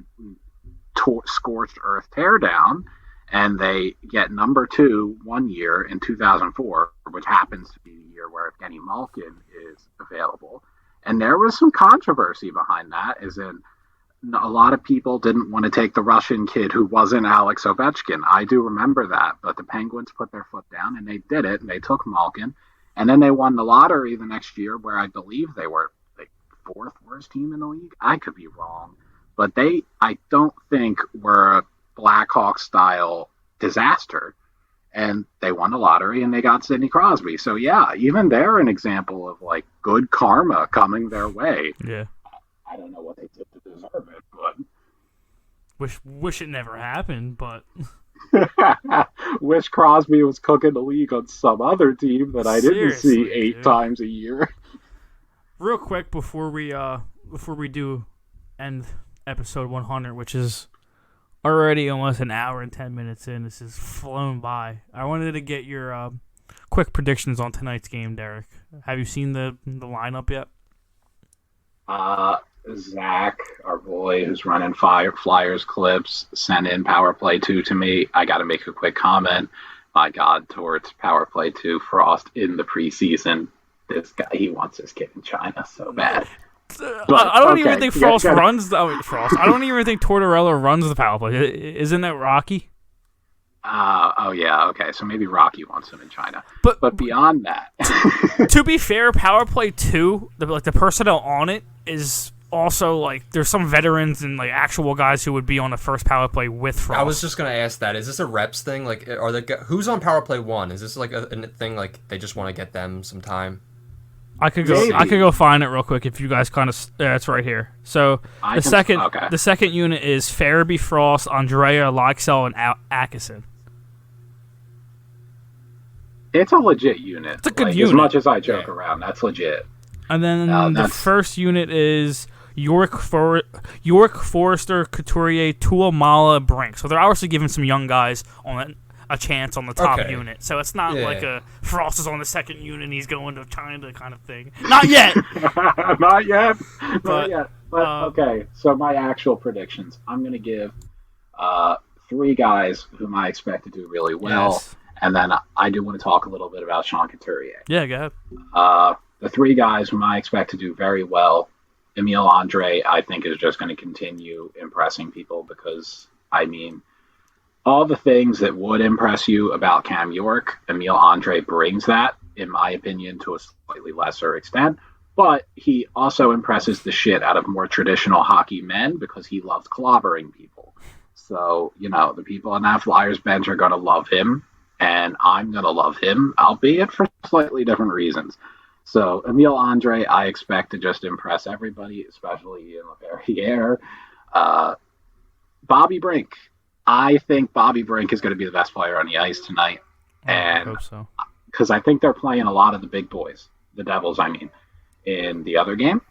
scorched earth teardown, and they get number 2 one year in 2004, which happens to be the year where Evgeny Malkin is available. And there was some controversy behind that, as in a lot of people didn't want to take the Russian kid who wasn't Alex Ovechkin. I do remember that, but the Penguins put their foot down, and they did it, and they took Malkin. And then they won the lottery the next year, where I believe they were like 4th worst team in the league. I could be wrong, but I don't think were a Blackhawks-style disaster. And they won the lottery, and they got Sidney Crosby. So, yeah, even they're an example of, like, good karma coming their way.
Yeah.
I don't know what they did to deserve it, but...
Wish it never happened, but...
Wish Crosby was cooking the league on some other team that I didn't see 8 times a year.
Real quick, before we do end episode 100, which is already almost an hour and 10 minutes in. This has flown by. I wanted to get your quick predictions on tonight's game, Derek. Have you seen the lineup yet?
Zach, our boy who's running Flyers clips, sent in Power Play 2 to me. I got to make a quick comment. My God, Torts, Power Play 2, Frost in the preseason. This guy, he wants his kid in China so bad.
But, I don't even think Frost runs. Frost. I don't even think Tortorella runs the power play. Isn't that Rocky?
Oh yeah. Okay, so maybe Rocky wants him in China. But beyond that,
to be fair, Power Play 2, the personnel on it is also like there's some veterans and like actual guys who would be on the first Power Play with Frost.
I was just gonna ask that. Is this a reps thing? Like, who's on Power Play 1? Is this like a thing? Like they just want to get them some time?
I could go find it real quick if you guys kind of. It's right here. So the second unit is Farabee, Frost, Andrea, Lyxell, and Atkinson.
It's a legit unit.
It's a good
like,
unit.
As much as I joke around, that's legit.
And then the first unit is York Forrester, Couturier, Tuamala, Brink. So they're obviously giving some young guys on a chance on the top unit. So it's not like a Frost is on the second unit and he's going to China kind of thing. Not yet.
Not yet. Not yet. But okay, so my actual predictions. I'm going to give 3 guys whom I expect to do really well.
Yes.
And then I do want to talk a little bit about Sean Couturier.
Yeah, go ahead.
The 3 guys whom I expect to do very well, Emile Andre, I think, is just going to continue impressing people because, I mean, all the things that would impress you about Cam York, Emile Andre brings that, in my opinion, to a slightly lesser extent. But he also impresses the shit out of more traditional hockey men because he loves clobbering people. So, the people on that Flyers bench are going to love him, and I'm going to love him, albeit for slightly different reasons. So, Emile Andre, I expect to just impress everybody, especially in Laverriere. Bobby Brink. I think Bobby Brink is going to be the best player on the ice tonight.
I hope so.
Because I think they're playing a lot of the big boys, the Devils, in the other game.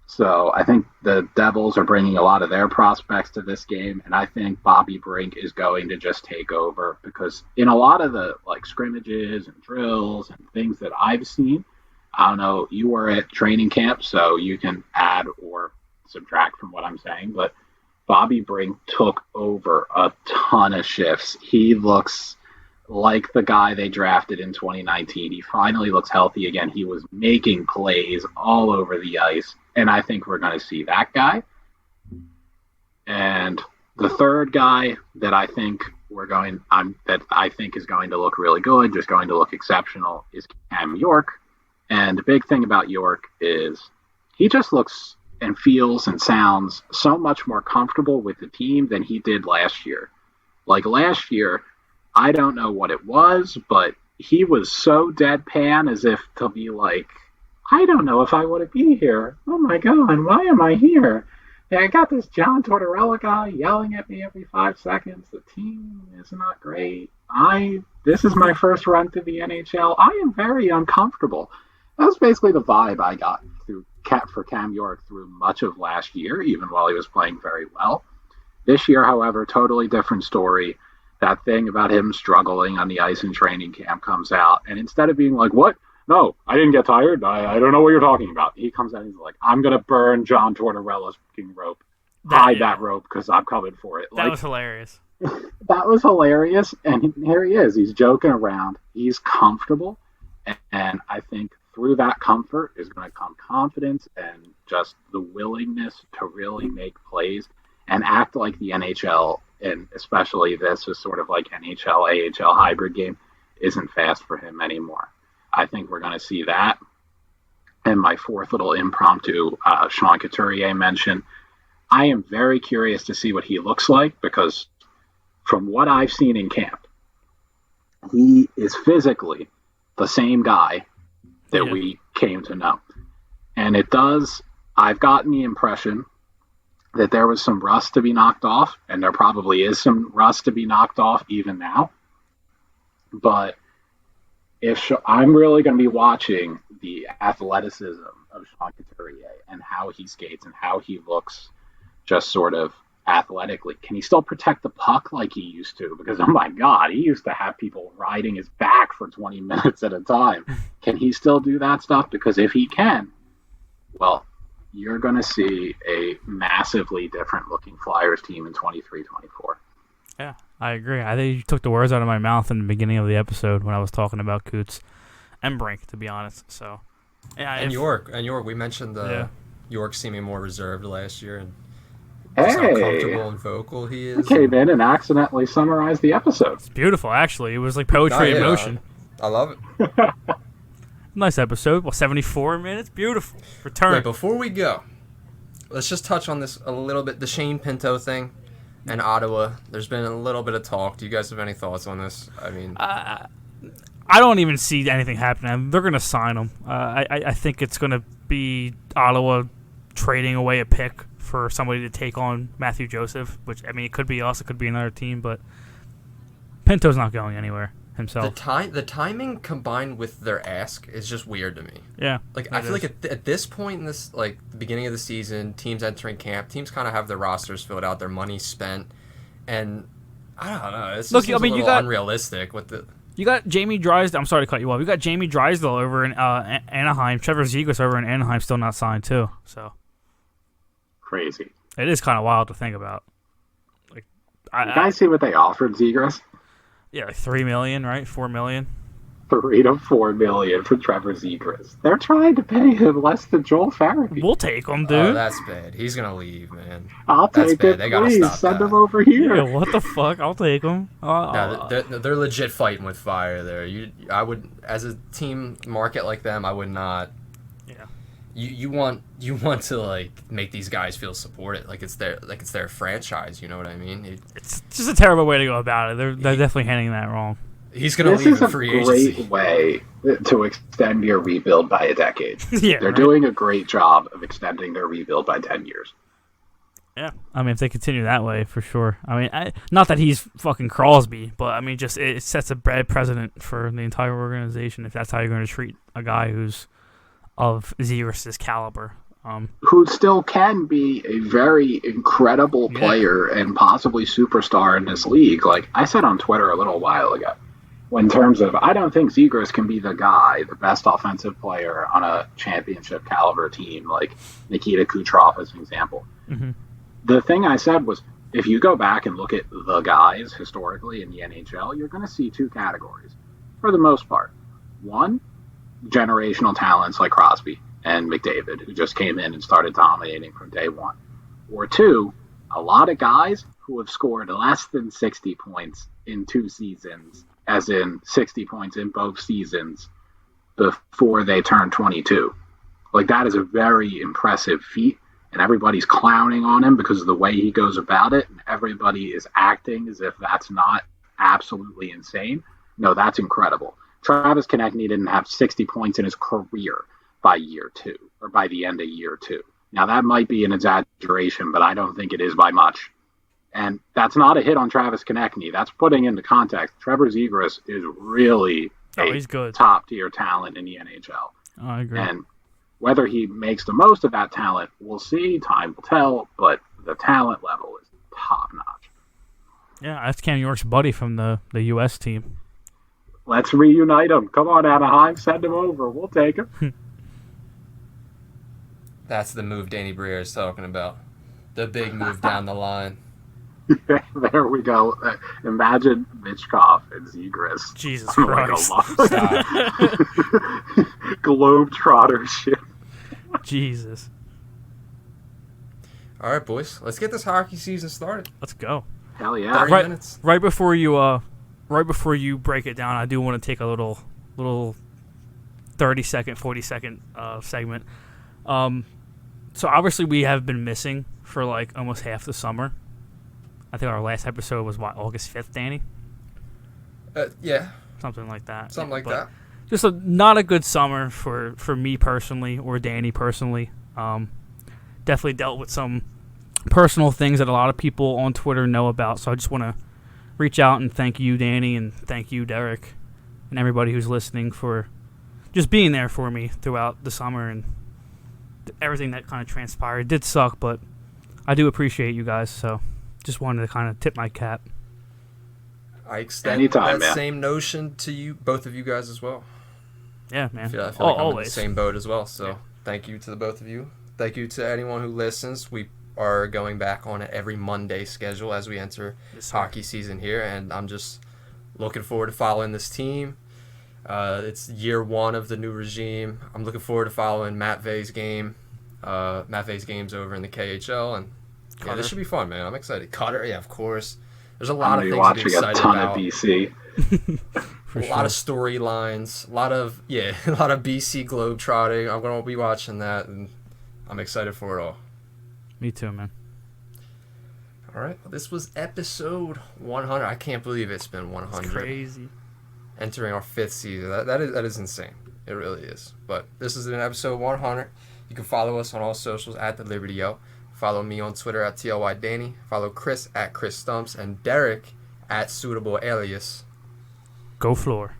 So I think the Devils are bringing a lot of their prospects to this game, and I think Bobby Brink is going to just take over because in a lot of the scrimmages and drills and things that I've seen, I don't know, you were at training camp, so you can add or subtract from what I'm saying, but Bobby Brink took over a ton of shifts. He looks like the guy they drafted in 2019. He finally looks healthy again. He was making plays all over the ice, and I think we're going to see that guy. And the third guy that I think is going to look really good, just going to look exceptional, is Cam York. And the big thing about York is he just looks and feels and sounds so much more comfortable with the team than he did last year. Like last year, I don't know what it was, but he was so deadpan as if to be like, I don't know if I want to be here. Oh my God, why am I here? Yeah, I got this John Tortorella guy yelling at me every 5 seconds. The team is not great. This is my first run to the NHL. I am very uncomfortable. That was basically the vibe I got for Cam York through much of last year, even while he was playing very well. This year, however, totally different story. That thing about him struggling on the ice in training camp comes out, and instead of being like, what? No, I didn't get tired. I don't know what you're talking about. He comes out and he's like, I'm going to burn John Tortorella's fucking rope. Hide that rope because I'm coming for it.
That was hilarious.
That was hilarious, and here he is. He's joking around. He's comfortable, and I think through that comfort is going to come confidence and just the willingness to really make plays and act like the NHL, and especially this is sort of like NHL, AHL hybrid game, isn't fast for him anymore. I think we're going to see that. And my fourth little impromptu Sean Couturier mention, I am very curious to see what he looks like because from what I've seen in camp, he is physically the same guy that we came to know. And I've gotten the impression that there was some rust to be knocked off, and there probably is some rust to be knocked off even now. But I'm really going to be watching the athleticism of Sean Couturier and how he skates and how he looks just sort of athletically. Can he still protect the puck like he used to? Because, oh my God, he used to have people riding his back for 20 minutes at a time. Can he still do that stuff? Because if he can, well, you're going to see a massively different looking Flyers team in 23-24.
Yeah, I agree. I think you took the words out of my mouth in the beginning of the episode when I was talking about Coots and Brink, to be honest. So, yeah,
and York, we mentioned York seeming more reserved last year, and
how
comfortable and vocal he is.
Came in and accidentally summarized the episode.
It's beautiful, actually. It was like poetry in motion.
I love it.
Nice episode. Well, 74 minutes. Beautiful. Return.
Wait, before we go, let's just touch on this a little bit. The Shane Pinto thing and Ottawa. There's been a little bit of talk. Do you guys have any thoughts on this? I mean,
I don't even see anything happening. They're going to sign him. I think it's going to be Ottawa trading away a pick for somebody to take on Matthew Joseph, which, I mean, it could be us. It could be another team, but Pinto's not going anywhere. himself.
The timing combined with their ask is just weird to me.
Yeah.
Like I feel like at this point in this, like the beginning of the season, teams entering camp, teams kind of have their rosters filled out, their money spent, and I don't know. It's just a little unrealistic with the.
You got Jamie Drysdale. I'm sorry to cut you off. You got Jamie Drysdale over in Anaheim. Trevor Zegras over in Anaheim, still not signed too. So
Crazy.
it is kind of wild to think about. Like,
you guys see what they offered Zegras?
Yeah, like $3 million, right? $4 million.
$3 to $4 million for Trevor Zegras. They're trying to pay him less than Joel Farabee.
We'll take him, dude.
Oh, that's bad. He's gonna leave, man.
I'll take it.
They gotta
please
stop
send
that.
him over here.
Yeah, what the fuck? I'll take him.
No, they're legit fighting with fire there. I would, as a team market like them, I would not.
Yeah.
You want to like make these guys feel supported, like it's their franchise. You know what I mean?
It's just a terrible way to go about it. They're definitely handling that wrong.
He's gonna leave in free agency.
This is a great way to extend your rebuild by a decade.
Yeah,
they're doing a great job of extending their rebuild by 10 years.
Yeah, I mean, if they continue that way, for sure. I mean, not that he's fucking Crosby, but I mean, just it sets a bad precedent for the entire organization if that's how you're going to treat a guy who's of Zegras' caliber.
Who still can be a very incredible player and possibly superstar in this league. Like I said on Twitter a little while ago, in terms of, I don't think Zegras can be the guy, the best offensive player on a championship caliber team, like Nikita Kucherov as an example.
Mm-hmm.
The thing I said was, if you go back and look at the guys historically in the NHL, you're going to see two categories for the most part. One, generational talents like Crosby and McDavid, who just came in and started dominating from day one. Or two, a lot of guys who have scored less than 60 points in 2 seasons, as in 60 points in both seasons before they turn 22. Like, that is a very impressive feat, and everybody's clowning on him because of the way he goes about it, and everybody is acting as if that's not absolutely insane. No, that's incredible. Travis Konechny didn't have 60 points in his career by year 2, or by the end of year 2. Now, that might be an exaggeration, but I don't think it is by much. And that's not a hit on Travis Konechny. That's putting into context. Trevor Zegras is really
he's good.
Top-tier talent in the NHL.
Oh, I agree.
And whether he makes the most of that talent, we'll see. Time will tell. But the talent level is top-notch.
Yeah, that's Cam York's buddy from the U.S. team.
Let's reunite him. Come on, Anaheim. Send him over. We'll take him.
That's the move Danny Briere is talking about. The big move down the line.
There we go. Imagine Michkov and Zegras.
Jesus Christ.
Globetrotter shit.
Jesus.
All right, boys. Let's get this hockey season started.
Let's go.
Hell yeah.
30 minutes.
Right before you break it down, I do want to take a little 30-second, 40-second segment. So obviously we have been missing for like almost half the summer. I think our last episode was August 5th, Danny?
Yeah.
Something like that.
Something like that.
Just not a good summer for me personally or Danny personally. Definitely dealt with some personal things that a lot of people on Twitter know about. So I just want to reach out and thank you, Danny, and thank you, Derek, and everybody who's listening for just being there for me throughout the summer and everything that kind of transpired. It did suck, but I do appreciate you guys, so just wanted to kind of tip my cap.
I extend that same notion to you, both of you guys as well.
Yeah, man.
I feel like I'm always in the same boat as well, so Thank you to the both of you. Thank you to anyone who listens. We are going back on it every Monday schedule as we enter hockey season here, and I'm just looking forward to following this team. It's year one of the new regime. I'm looking forward to following Matt Vey's game. Matt Vey's game's over in the KHL, and yeah, this should be fun, man. I'm excited. Cutter, yeah, of course. There's a lot of things to be excited about.
A ton of BC.
A lot of storylines, a lot of BC globetrotting. I'm gonna be watching that, and I'm excited for it all.
Me too, man.
All right, this was episode 100. I can't believe it's been 100.
It's crazy.
Entering our 5th season. That is insane. It really is. But this is an episode 100. You can follow us on all socials at The Liberty Yo. Follow me on Twitter at TLYDanny. Follow Chris at Chris Stumps and Derek at Suitable Alias.
Go Floor.